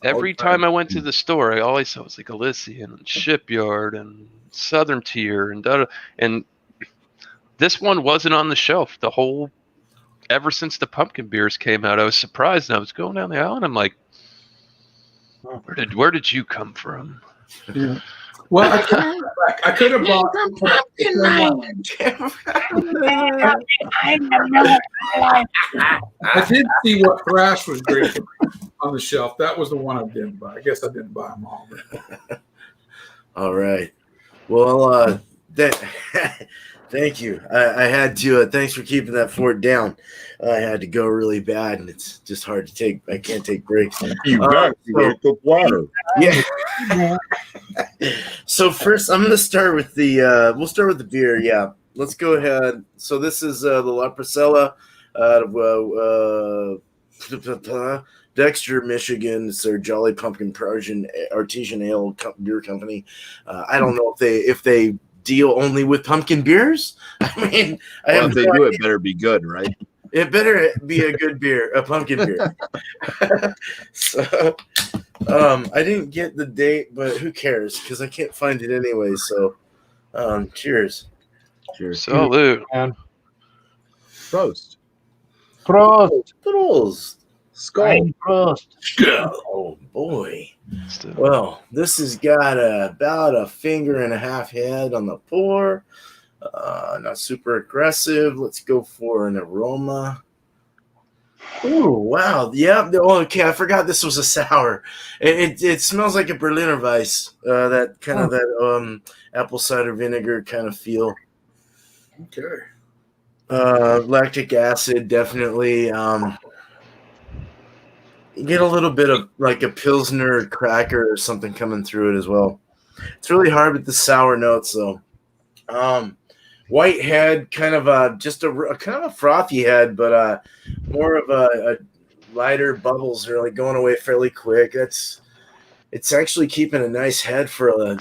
Every time I went to the store, I always saw it was like Elysian and Shipyard and Southern Tier and this one wasn't on the shelf ever since the pumpkin beers came out. I was surprised, and I was going down the aisle, and I'm like, where did you come from? Yeah. Well, I could have bought. I did see what Thrash was drinking on the shelf. That was the one I didn't buy. I guess I didn't buy them all. All right. Well, thank you. I had to. Thanks for keeping that fort down. I had to go really bad, and it's just hard to take. I can't take breaks. You got to get water. Yeah. So first, I'm going to start with we'll start with the beer. Yeah. Let's go ahead. So this is the La Parcella out of Dexter, Michigan. It's their Jolly Pumpkin Persian Artesian Ale Beer Company. I don't know if they deal only with pumpkin beers. I mean, if they do, it better be good, right? It better be a good beer, a pumpkin beer. So, I didn't get the date, but who cares? Because I can't find it anyway. So, cheers. Cheers. Salute. And Prost. Prost. Toodles. Skull. Ein Prost. Oh boy. Still. Well, this has got about a finger and a half head on the pour. Not super aggressive. Let's go for an aroma. Ooh, wow. Yeah. Oh, okay. I forgot this was a sour. It smells like a Berliner Weiss. That kind of that apple cider vinegar kind of feel. Okay. Lactic acid, definitely. You get a little bit of like a Pilsner cracker or something coming through it as well. It's really hard with the sour notes, though. White head, kind of just a kind of a frothy head, but more of a lighter bubbles are like going away fairly quick. It's actually keeping a nice head for a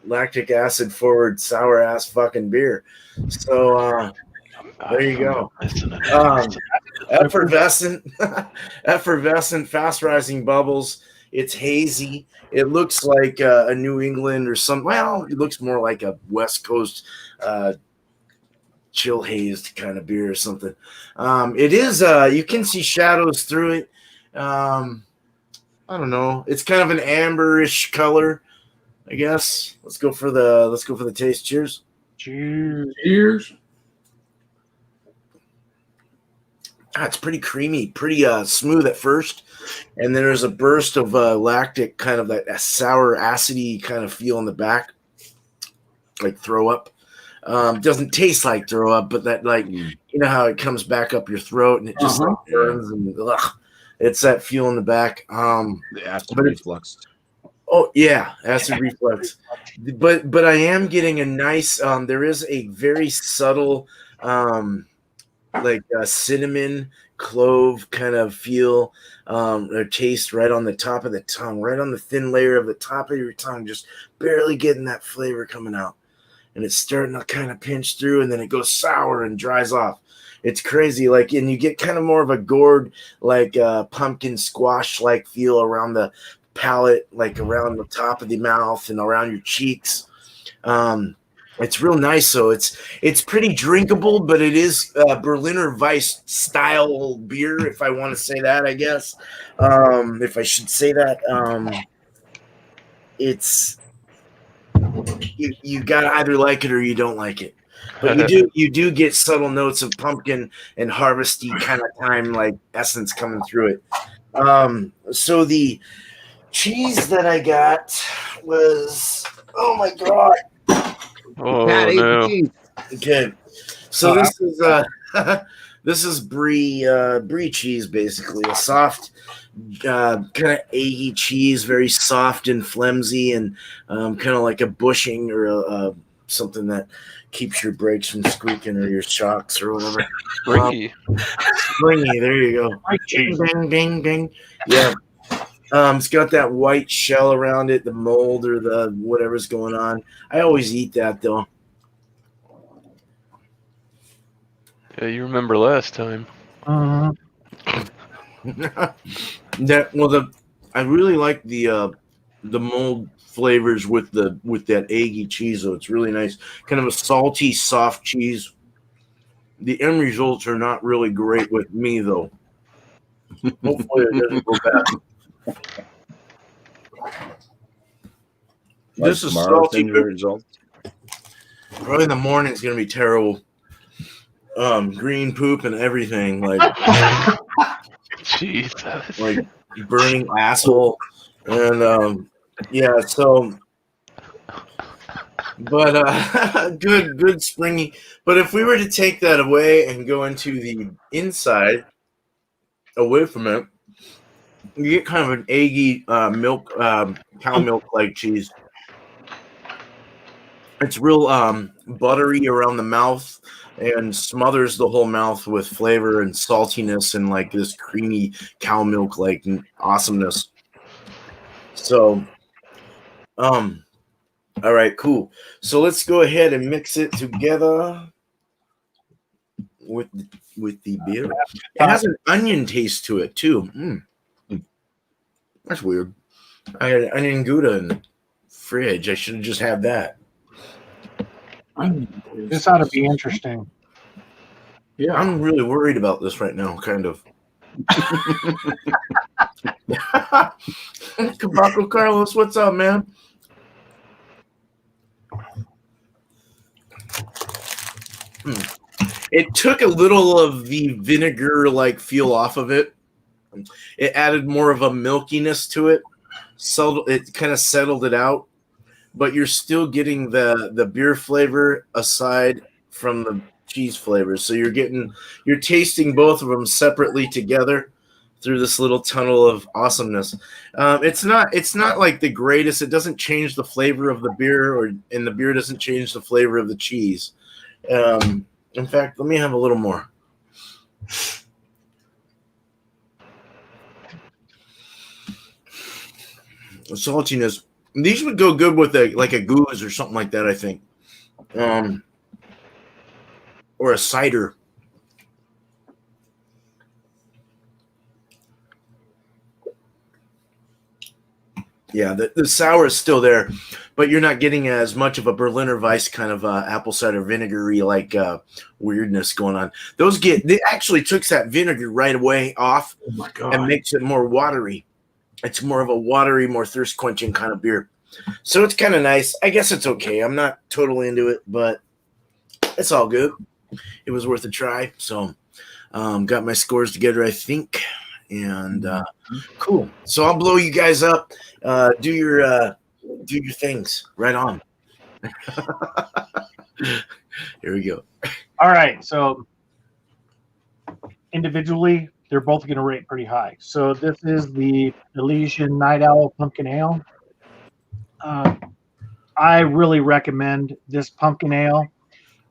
lactic acid forward sour ass fucking beer. So there you go. Effervescent, fast rising bubbles. It's hazy. It looks like a New England or some. Well, it looks more like a West Coast chill hazed kind of beer or something. It is. You can see shadows through it. I don't know. It's kind of an amberish color, I guess. Let's go for the taste. Cheers. Cheers. It's pretty creamy, pretty smooth at first, and then there's a burst of lactic, kind of that sour, acidy kind of feel in the back, like throw up. Doesn't taste like throw up, but that like you know how it comes back up your throat and it just like burns and it's that feel in the back. The acid reflux. Oh yeah, acid reflux. But I am getting a nice. There is a very subtle. Like a cinnamon clove kind of feel or taste right on the top of the tongue, right on the thin layer of the top of your tongue, just barely getting that flavor coming out. And it's starting to kind of pinch through, and then it goes sour and dries off. It's crazy. Like, and you get kind of more of a gourd, like pumpkin squash like feel around the palate, like around the top of the mouth and around your cheeks. It's real nice, so it's pretty drinkable, but it is Berliner Weiss style beer, if I want to say that, I guess. If I should say that, it's you gotta either like it or you don't like it. But you do get subtle notes of pumpkin and harvesty kind of time like essence coming through it. So the cheese that I got was, oh my god. Oh no! Okay, so this is brie cheese, basically a soft, kind of eggy cheese, very soft and flimsy, and kind of like a bushing or something that keeps your brakes from squeaking or your shocks or whatever. Springy. Springy, there you go. Ding, ding, ding, ding. Yeah. It's got that white shell around it, the mold or the whatever's going on. I always eat that though. Yeah, you remember last time. I really like the mold flavors with that eggy cheese though. It's really nice. Kind of a salty, soft cheese. The end results are not really great with me though. Hopefully it doesn't go bad. This is salty. Result. Probably in the morning it's gonna be terrible. Green poop and everything, like Jesus. like burning asshole, and yeah. So, but good springy. But if we were to take that away and go into the inside, away from it, you get kind of an eggy milk, cow milk like cheese. It's real buttery around the mouth and smothers the whole mouth with flavor and saltiness and like this creamy cow milk like awesomeness. So, all right, cool. So let's go ahead and mix it together with the beer. It has an onion taste to it too. That's weird. I had onion Gouda in the fridge. I should have just had that. This ought to be interesting. Yeah. I'm really worried about this right now, kind of. Cabaco Carlos, what's up, man? It took a little of the vinegar-like feel off of it. It added more of a milkiness to it. So it kind of settled it out, but you're still getting the beer flavor aside from the cheese flavor. So you're tasting both of them separately together through this little tunnel of awesomeness. It's not like the greatest. It doesn't change the flavor of the beer, and the beer doesn't change the flavor of the cheese. In fact, let me have a little more. The saltiness. These would go good with a goose or something like that, I think. Or a cider. Yeah, the sour is still there, but you're not getting as much of a Berliner Weiss kind of apple cider vinegary weirdness going on. They actually took that vinegar right away off and makes it more watery. It's more of a watery, more thirst quenching kind of beer. So it's kind of nice. I guess it's okay. I'm not totally into it, but it's all good. It was worth a try. So got my scores together, I think. And cool. So I'll blow you guys up. Do your things. Right on. Here we go. All right. So individually, they're both going to rate pretty high. So this is the Elysian Night Owl Pumpkin Ale. I really recommend this pumpkin ale.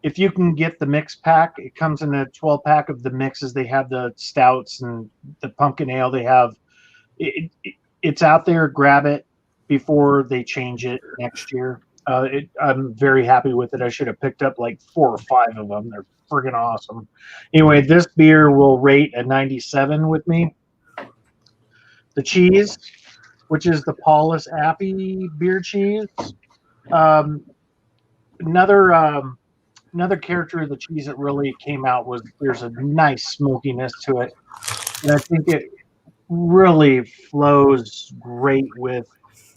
If you can get the mix pack, it comes in a 12-pack of the mixes. They have the stouts and the pumpkin ale. They have it's out there. Grab it before they change it next year. I'm very happy with it. I should have picked up like 4 or 5 of them. They're friggin' awesome. Anyway, this beer will rate a 97 with me. The cheese, which is the Paulus Appy beer cheese. Another character of the cheese that really came out was there's a nice smokiness to it. And I think it really flows great with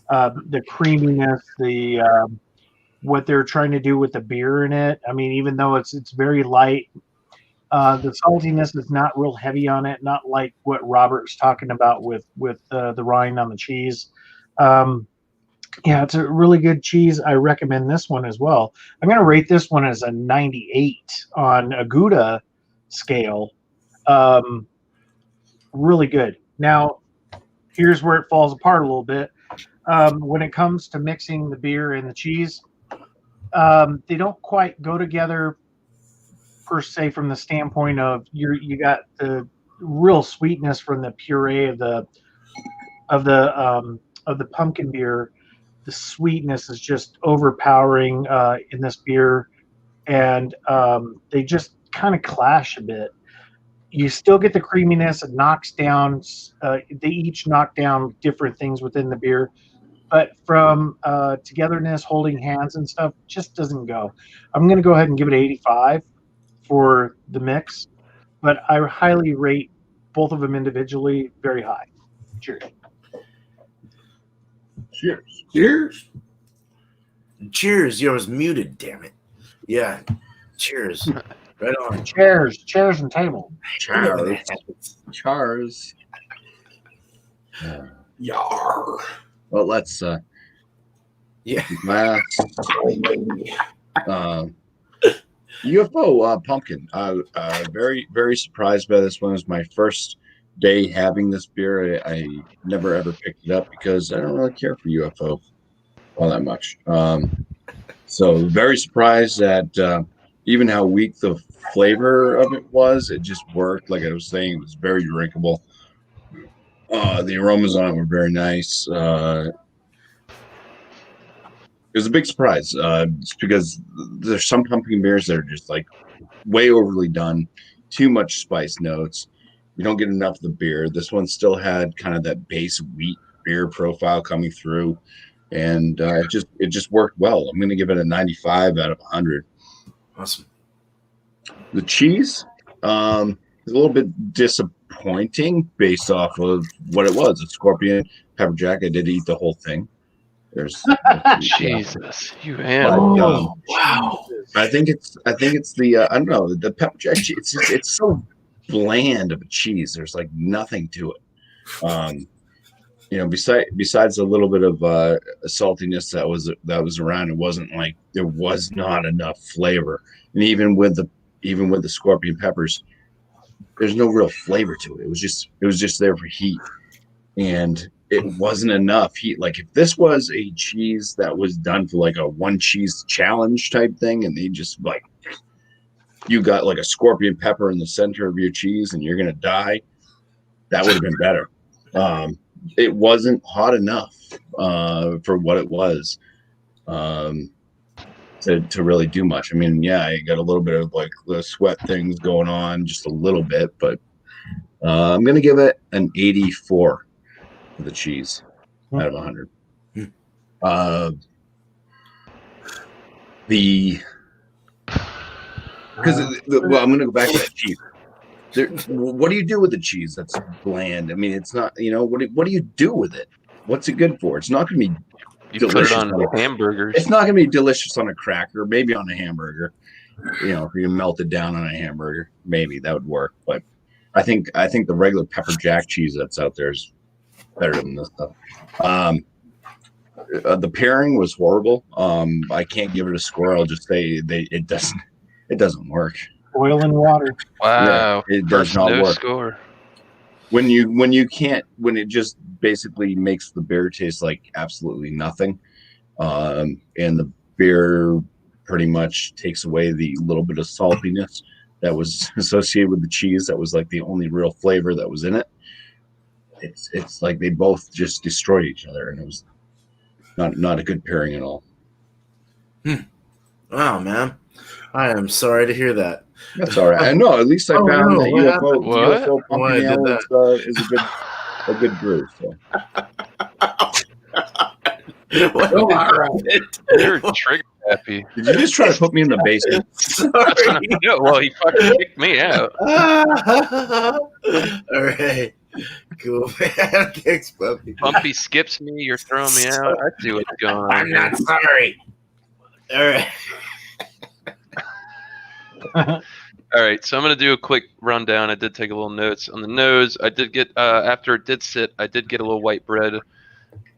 the creaminess, what they're trying to do with the beer in it. I mean, even though it's very light, the saltiness is not real heavy on it, not like what Robert's talking about with the rind on the cheese. Yeah, it's a really good cheese. I recommend this one as well. I'm going to rate this one as a 98 on a Gouda scale. Really good. Now, here's where it falls apart a little bit. When it comes to mixing the beer and the cheese, they don't quite go together per se from the standpoint of you got the real sweetness from the puree of the pumpkin beer. The sweetness is just overpowering in this beer, and they just kind of clash a bit. You still get the creaminess. It knocks down. They each knock down different things within the beer, but from togetherness, holding hands and stuff, just doesn't go. I'm going to go ahead and give it 85 for the mix, but I highly rate both of them individually very high. Cheers. Cheers. Cheers. Cheers. You was muted, damn it. Yeah. Cheers. Right on. Chairs and table. Cheers. Cheers. Yar. Well, let's Yeah. UFO pumpkin. Very, very surprised by this one. It was my first day having this beer. I never ever picked it up because I don't really care for UFO all that much. So very surprised at even how weak the flavor of it was. It just worked. Like I was saying, it was very drinkable. The aromas on it were very nice. It was a big surprise just because there's some pumpkin beers that are just like way overly done, too much spice notes. You don't get enough of the beer. This one still had kind of that base wheat beer profile coming through, and it just worked well. I'm going to give it a 95 out of 100. Awesome. The cheese is a little bit disappointing based off of what it was. A scorpion pepper jack. I did eat the whole thing. There's Jesus, you but, animal. Wow. I think it's the I don't know, the pepper jack cheese. It's so bland of a cheese. There's like nothing to it. Besides a little bit of saltiness that was around, it wasn't like there was not enough flavor. And even with the scorpion peppers, there's no real flavor to it. It was just there for heat, and it wasn't enough heat. Like if this was a cheese that was done for like a one cheese challenge type thing, and they just like you got like a scorpion pepper in the center of your cheese and you're gonna die, that would have been better. It wasn't hot enough for what it was to really do much. I mean, yeah, I got a little bit of like the sweat things going on, just a little bit, but I'm gonna give it an 84 for the cheese out of 100. I'm gonna go back to that cheese. What do you do with the cheese that's bland? I mean, it's not. What do you do with it? What's it good for? It's not gonna be You delicious put it on hamburgers. It's not gonna be delicious on a cracker, maybe on a hamburger. If you melt it down on a hamburger, maybe that would work. But I think the regular pepper jack cheese that's out there is better than this stuff. The pairing was horrible. I can't give it a score. I'll just say it doesn't work. Oil and water. Wow, Yeah, it does not work. Score. When it just basically makes the beer taste like absolutely nothing, and the beer pretty much takes away the little bit of saltiness that was associated with the cheese. That was like the only real flavor that was in it. It's like they both just destroyed each other, and it was not a good pairing at all. Wow, man. I am sorry to hear that. That's all right. I know. At least I found that UFO Pumpkin Ale is a good brew. So. You're trigger happy. Did you just try to put me in the basement? Sorry. No, well, he fucking kicked me out. All right. Cool, man. Thanks, Bumpy. Bumpy skips me. You're throwing me out. I see what's going on. I'm not sorry. All right. All right, so I'm going to do a quick rundown. I did take a little notes on the nose. I did get, after it did sit, I did get a little white bread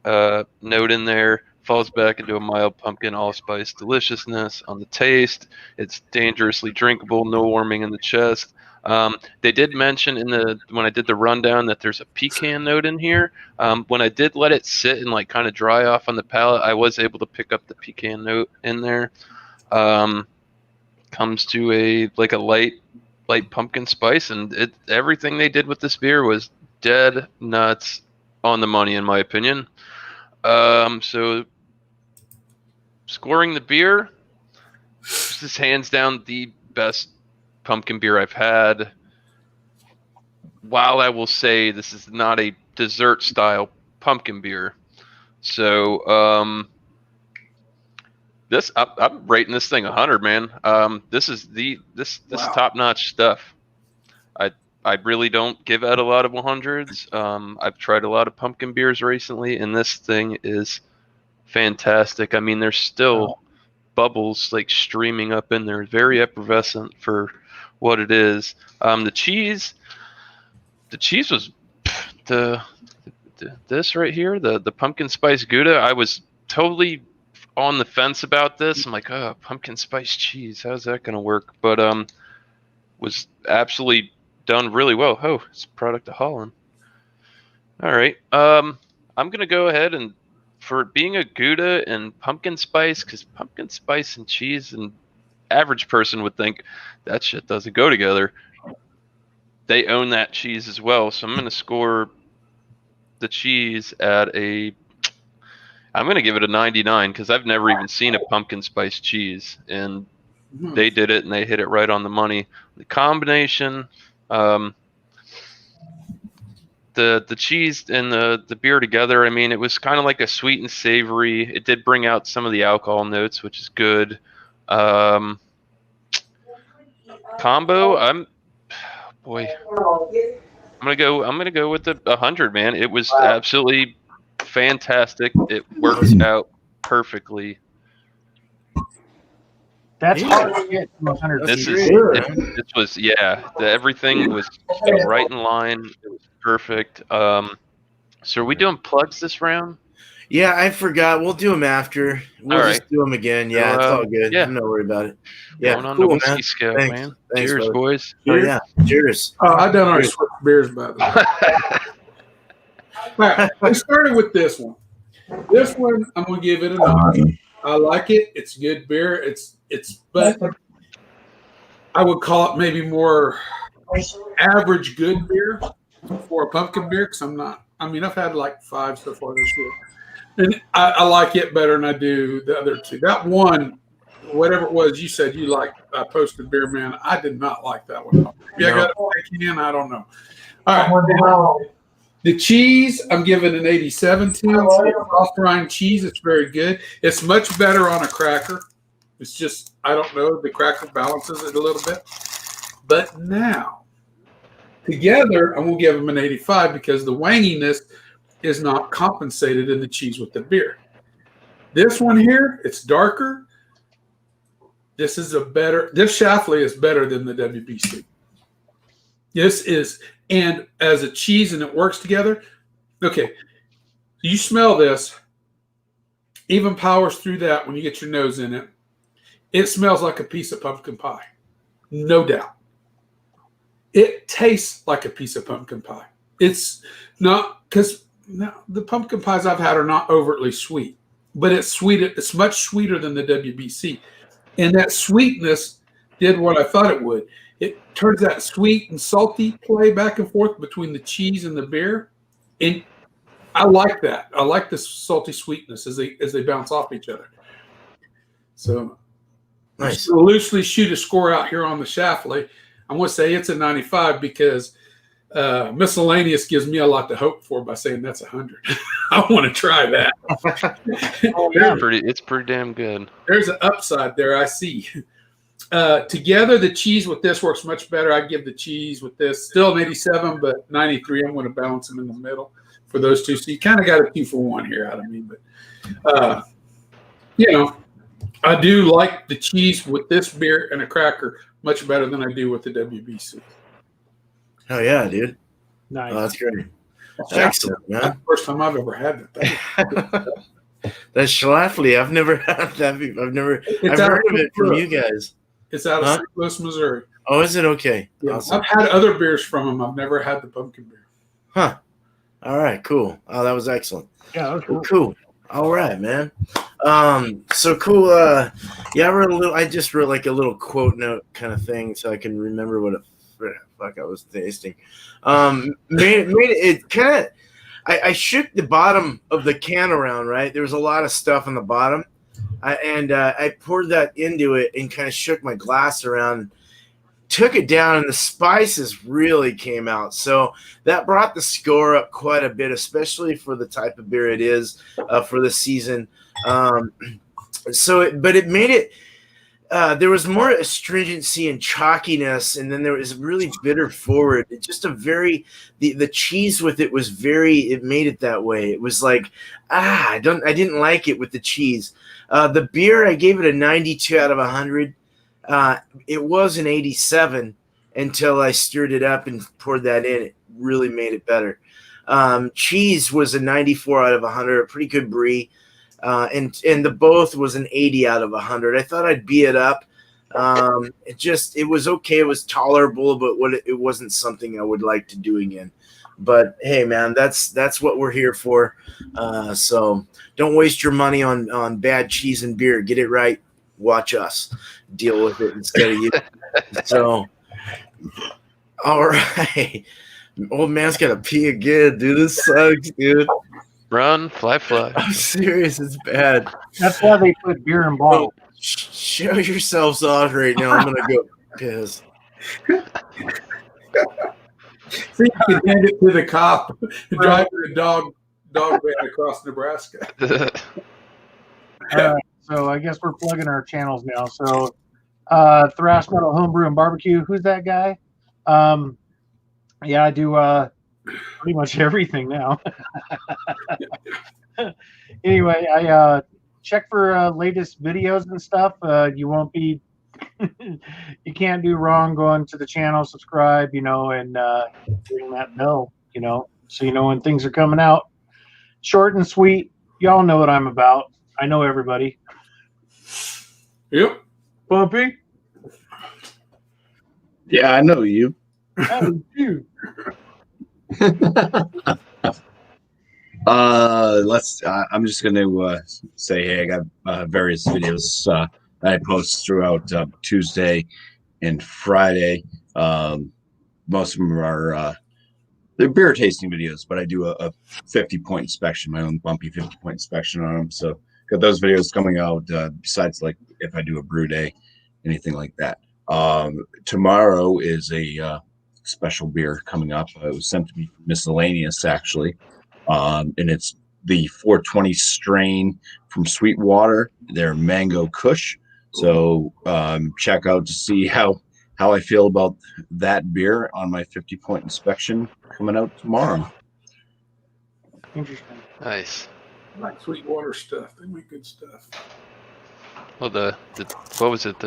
note in there. Falls back into a mild pumpkin allspice deliciousness. On the taste, it's dangerously drinkable, no warming in the chest. They did mention when I did the rundown that there's a pecan note in here. When I did let it sit and like kind of dry off on the palate, I was able to pick up the pecan note in there. Comes to a light pumpkin spice, and everything they did with this beer was dead nuts on the money, in my opinion. So scoring the beer, this is hands down the best pumpkin beer I've had. While I will say this is not a dessert style pumpkin beer, so I'm rating this thing 100, man. This is this top notch stuff. I really don't give out a lot of 100s. I've tried a lot of pumpkin beers recently, and this thing is fantastic. I mean, there's still bubbles like streaming up in there, very effervescent for what it is. The cheese was this right here, the pumpkin spice Gouda. I was totally on the fence about this. I'm like, oh, pumpkin spice cheese, how's that gonna work? But was absolutely done really well. Oh, it's a product of Holland. All right, I'm gonna go ahead and, for being a Gouda and pumpkin spice, because pumpkin spice and cheese, and average person would think that shit doesn't go together. They own that cheese as well, so I'm gonna score the cheese at I'm going to give it a 99, because I've never even seen a pumpkin spice cheese, and they did it, and they hit it right on the money. The combination, the cheese and the beer together, I mean, it was kind of like a sweet and savory. It did bring out some of the alcohol notes, which is good. Combo, I'm gonna go with the 100, man. It was absolutely fantastic. It worked out perfectly. That's hard to get from 100 This feet. is Sure. this was everything was right in line. It was perfect. So are we doing plugs this round? Yeah, I forgot. We'll do them after. We'll All just right. do them again. Yeah, So, it's all good. yeah. I'm not worried about it. Yeah, Going on cool, to Whiskey man. Scout, Thanks. man. Thanks, Cheers, brother. boys. Oh, yeah. Cheers. Oh, I done already switched beers, by the way. All right, we started with this one. This one, I'm gonna give it a 9. I like it. It's good beer. But I would call it maybe more average good beer for a pumpkin beer because I'm not. I mean, I've had like 5 so far this year, and I like it better than I do the other 2. That one, whatever it was, you said you liked Posted Beer Man. I did not like that one. Maybe I got it back in. I don't know. All right. The cheese, I'm giving an 87 to. Soft rind cheese, it's very good. It's much better on a cracker. It's just, I don't know, the cracker balances it a little bit. But now, together, I'm going to give them an 85 because the wanginess is not compensated in the cheese with the beer. This one here, it's darker. This Schlafly is better than the WBC. This is, and as a cheese and it works together. Okay, you smell this, even powers through that when you get your nose in it. It smells like a piece of pumpkin pie, no doubt. It tastes like a piece of pumpkin pie. It's not, because the pumpkin pies I've had are not overtly sweet, but it's sweet. It's much sweeter than the WBC. And that sweetness did what I thought it would. It turns that sweet and salty play back and forth between the cheese and the beer. And I like that. I like the salty sweetness as they bounce off each other. So Nice. to loosely shoot a score out here on the Schlafly, I'm going to say it's a 95 because Miscellaneous gives me a lot to hope for by saying that's 100. I want to try that. It's pretty damn good. There's an upside there, I see. Together, the cheese with this works much better. I give the cheese with this still an 87, but 93. I'm going to balance them in the middle for those two. So you kind of got a 2-for-1 here out of me. But, I do like the cheese with this beer and a cracker much better than I do with the WBC. Oh, yeah, dude. Nice. Oh, that's great. Excellent, man. That's the first time I've ever had that. That's Schlafly. I've never had that. I've heard of it from you guys. It's out of St. Louis, Missouri. Oh, is it okay? Yeah, Awesome. I've had other beers from them. I've never had the pumpkin beer. Huh. All right, cool. Oh, that was excellent. Yeah, that was cool. Cool. All right, man. So cool. I just wrote like a little quote note kind of thing so I can remember what the fuck I was tasting. Made it kind of. I shook the bottom of the can around. Right, there was a lot of stuff on the bottom, I poured that into it and kind of shook my glass around. Took it down, and the spices really came out. So that brought the score up quite a bit, especially for the type of beer it is for the season. But it made it. There was more astringency and chalkiness, and then there was really bitter forward. It just the cheese with it was it made it that way. It was like I didn't like it with the cheese. The beer, I gave it a 92 out of 100. It was an 87 until I stirred it up and poured that in. It really made it better. Cheese was a 94 out of 100, a pretty good brie. And the both was an 80 out of 100. I thought I'd beat it up. It was okay. It was tolerable, but it wasn't something I would like to do again. But hey, man, that's what we're here for. So don't waste your money on bad cheese and beer. Get it right. Watch us deal with it instead of you. So, all right. Old man's got to pee again, dude. This sucks, dude. Run, fly. I'm serious. It's bad. That's why they put beer in bottles. Show yourselves off right now. I'm going to go piss. So you can hand it to the cop and drive the dog van across Nebraska. All right, so I guess we're plugging our channels now. So Thrash Metal Homebrew and Barbecue. Who's that guy? Yeah, I do pretty much everything now. Anyway, I check for latest videos and stuff. You won't be, you can't do wrong going to the channel, subscribe, and ring that bell, so you know when things are coming out. Short and sweet. Y'all know what I'm about. I know everybody. Yep. Bumpy? Yeah, I know you. Oh, you. I'm just going to say, hey, I got various videos that I post throughout Tuesday and Friday. Most of them are they're beer tasting videos, but I do a 50-point inspection, my own Bumpy 50-point inspection on them. So got those videos coming out. Besides, like if I do a brew day, anything like that. Tomorrow is a special beer coming up. It was sent to me from Miscellaneous, actually. And it's the 420 strain from Sweetwater, their Mango Kush. So check out to see how I feel about that beer on my 50-point inspection coming out tomorrow. Interesting. Nice. I like Sweetwater stuff. They make good stuff. Well, the what was it?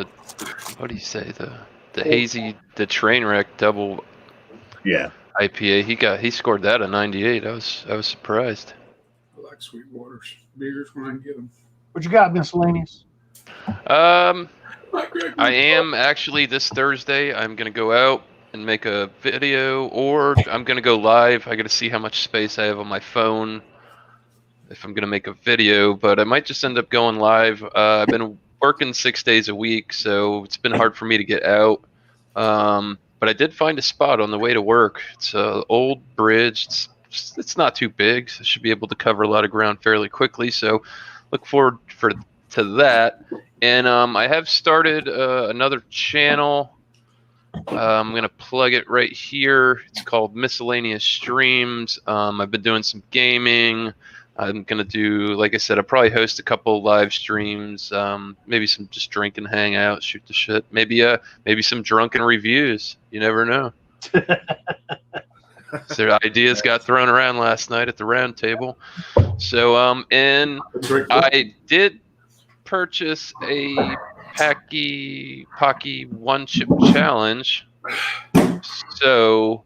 What do you say? The hazy, the train wreck double Yeah. IPA. He scored that a 98. I was surprised. I like Sweetwater's beers when I can get them. What you got, Miscellaneous? I am actually this Thursday. I'm gonna go out and make a video, or I'm gonna go live. I gotta see how much space I have on my phone if I'm gonna make a video, but I might just end up going live. I've been working 6 days a week, so it's been hard for me to get out. But I did find a spot on the way to work. It's an old bridge. It's not too big, so I should be able to cover a lot of ground fairly quickly. So look forward to that. And I have started another channel. I'm going to plug it right here. It's called Miscellaneous Streams. I've been doing some gaming. I'm going to do, like I said, I'll probably host a couple live streams, maybe some just drink and hang out, shoot the shit. Maybe some drunken reviews. You never know. So ideas got thrown around last night at the round table. So, and I did purchase a Pocky one chip challenge. So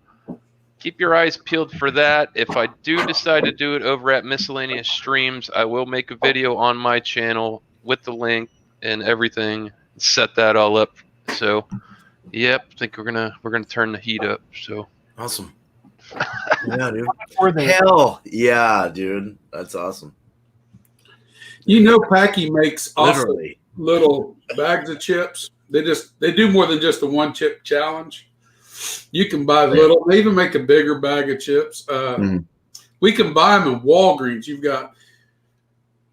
keep your eyes peeled for that. If I do decide to do it over at Miscellaneous Streams, I will make a video on my channel with the link and everything. Set that all up. So, yep, I think we're gonna turn the heat up. So Awesome. Yeah, dude. For the Hell yeah, dude. That's awesome. Packy makes awesome Literally. little bags of chips. They do more than just a one chip challenge. You can buy little. They even make a bigger bag of chips. We can buy them in Walgreens. You've got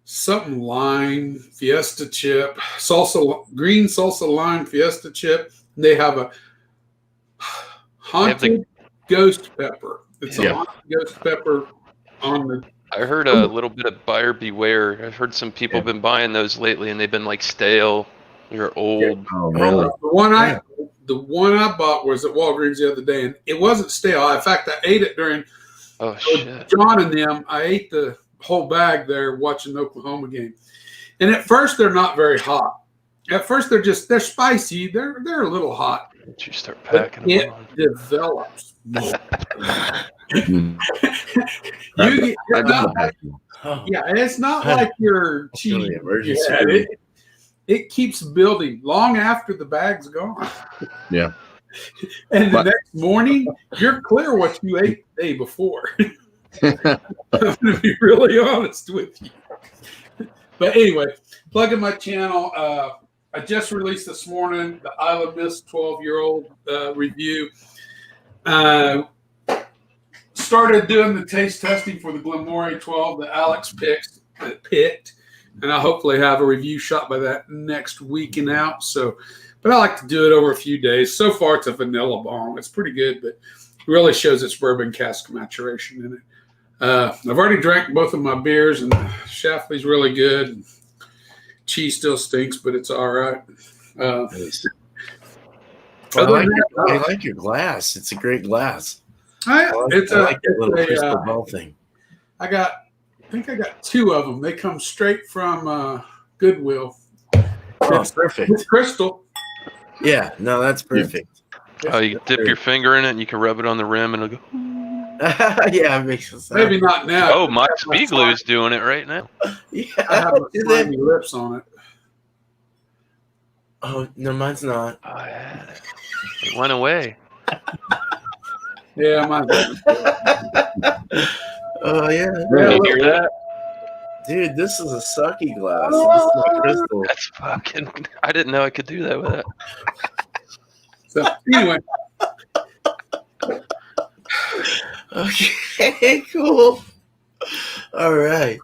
something lime Fiesta chip, green salsa lime Fiesta chip. They have a haunted ghost pepper. It's a haunted ghost pepper on the. I heard a little bit of buyer beware. I've heard some people have been buying those lately, and they've been like stale. They're old. Oh, really? The one I bought was at Walgreens the other day, and it wasn't stale. In fact, I ate it during John and them. I ate the whole bag there watching the Oklahoma game. And at first, they're not very hot. At first, they're spicy. They're a little hot. Did you start packing them on? It develops. It's not like your cheese. It keeps building long after the bag's gone. Yeah. And the next morning, you're clear what you ate the day before. I'm going to be really honest with you. But anyway, plugging my channel. I just released this morning the Isle of Mist 12-year-old review. Started doing the taste testing for the Glenmorangie 12 that Alex picked. And I'll hopefully have a review shot by that next week and out. So, but I like to do it over a few days. So far, it's a vanilla bomb. It's pretty good, but it really shows its bourbon cask maturation in it. I've already drank both of my beers, and Schlafly's really good. Cheese still stinks, but it's all right. I Other like, than I that, like your glass. It's a great glass. it's I like that little a, crystal ball thing. I think I got 2 of them. They come straight from Goodwill. Oh, It's perfect. crystal. Yeah, no, that's perfect. Oh, you dip your finger in it and you can rub it on the rim and it'll go. Yeah, it makes sense. Maybe not now. Oh, Mike Spiegelow's doing it right now. Yeah, I have do they? slimy lips on it. Oh, no, mine's not. Oh, yeah. It went away. Yeah, mine. Oh, yeah. Can you hear that? Dude, this is a sucky glass. This is not crystal. That's fucking. I didn't know I could do that with it. So anyway, Okay, cool. All right.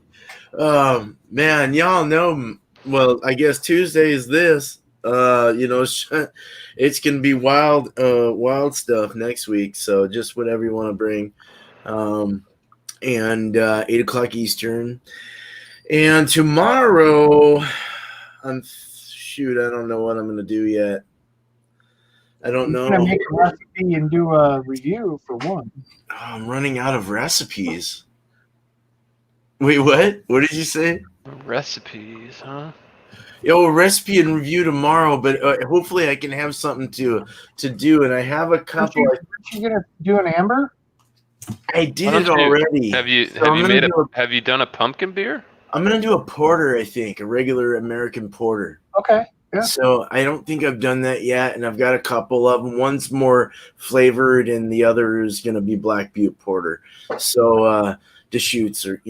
Man, y'all know, well, I guess Tuesday is this. It's gonna be wild stuff next week. So just whatever you want to bring. And 8 o'clock Eastern. And tomorrow, I don't know what I'm gonna do yet. I don't know. I'm gonna make a recipe and do a review for one. Oh, I'm running out of recipes. Wait, what? What did you say? Recipes, huh? Yo, recipe and review tomorrow, but hopefully I can have something to do. And I have a couple. Aren't you gonna do an amber? I did Why it don't you- already. Have you So I'm gonna have you done a pumpkin beer? I'm gonna do a porter. I think a regular American porter. Okay. Yeah. So I don't think I've done that yet, and I've got a couple of them. One's more flavored, and the other is going to be Black Butte Porter. So Deschutes, or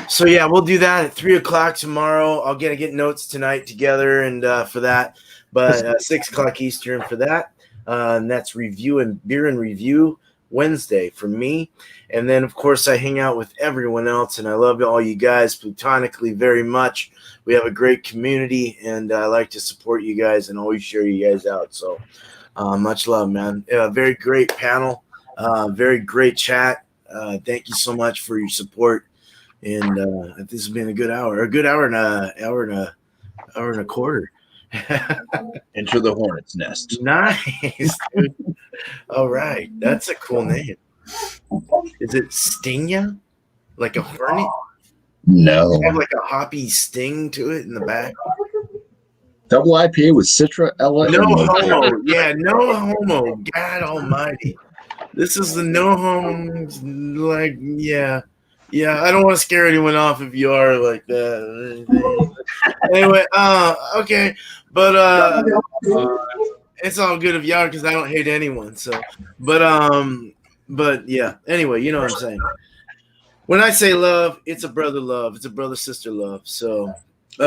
so yeah, we'll do that at 3 o'clock tomorrow. I'll get notes tonight together, and for that, but 6 o'clock Eastern for that. And that's review and beer and review Wednesday for me. And then, of course, I hang out with everyone else, and I love all you guys platonically very much. We have a great community, and I like to support you guys and always share you guys out. So much love, man. Very great panel, very great chat. Thank you so much for your support. And this has been a good hour and a quarter. Enter the hornet's nest. Nice, dude. All right, that's a cool name. Is it Stingia? Like a hornet? No. Have like a hoppy sting to it in the back. Double IPA with Citra, Ella, No and homo. Yeah, no homo. God almighty. This is the no homo. Like, yeah. I don't want to scare anyone off if you are like that. Anyway, okay. But it's all good if you are, because I don't hate anyone. So, but yeah. Anyway, you know what I'm saying. When I say love, it's a brother love. It's a brother sister love. So, we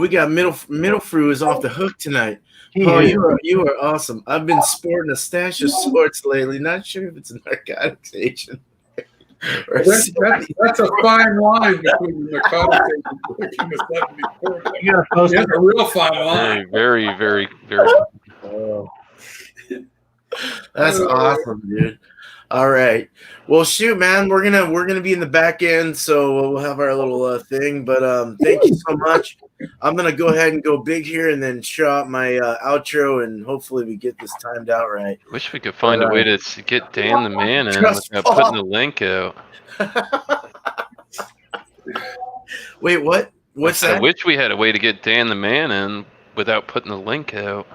got middle fruit is off the hook tonight. Oh, you are awesome. I've been sporting a stash of sorts lately. Not sure if it's a narcotics agent. That's a fine line between the narcotics and the 74. You gotta post That's a real fine line. Very, very, very. Oh. That's awesome, dude. All right. Well, shoot, man, we're gonna be in the back end, so we'll have our little thing. But thank you so much. I'm gonna go ahead and go big here, and then show out my outro, and hopefully we get this timed out right. Wish we could find a way to get Dan the man in Just without putting the link out. Wait, what? What's I that? wish we had a way to get Dan the man in without putting the link out.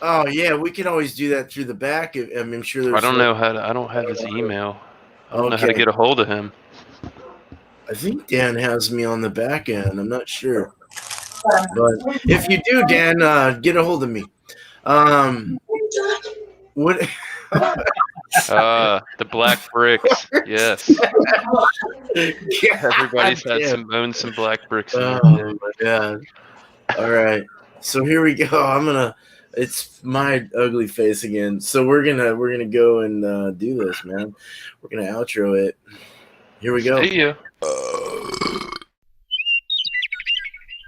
Oh yeah, we can always do that through the back. I'm sure there's. I don't know how to. I don't have his email. I don't know how to get a hold of him. I think Dan has me on the back end. I'm not sure. But if you do, Dan, get a hold of me. What? The black bricks. Yes. Everybody's had some black bricks. Oh my god! All right, so here we go. It's my ugly face again. So we're gonna go and do this, man. We're gonna outro it. Here we go. See ya.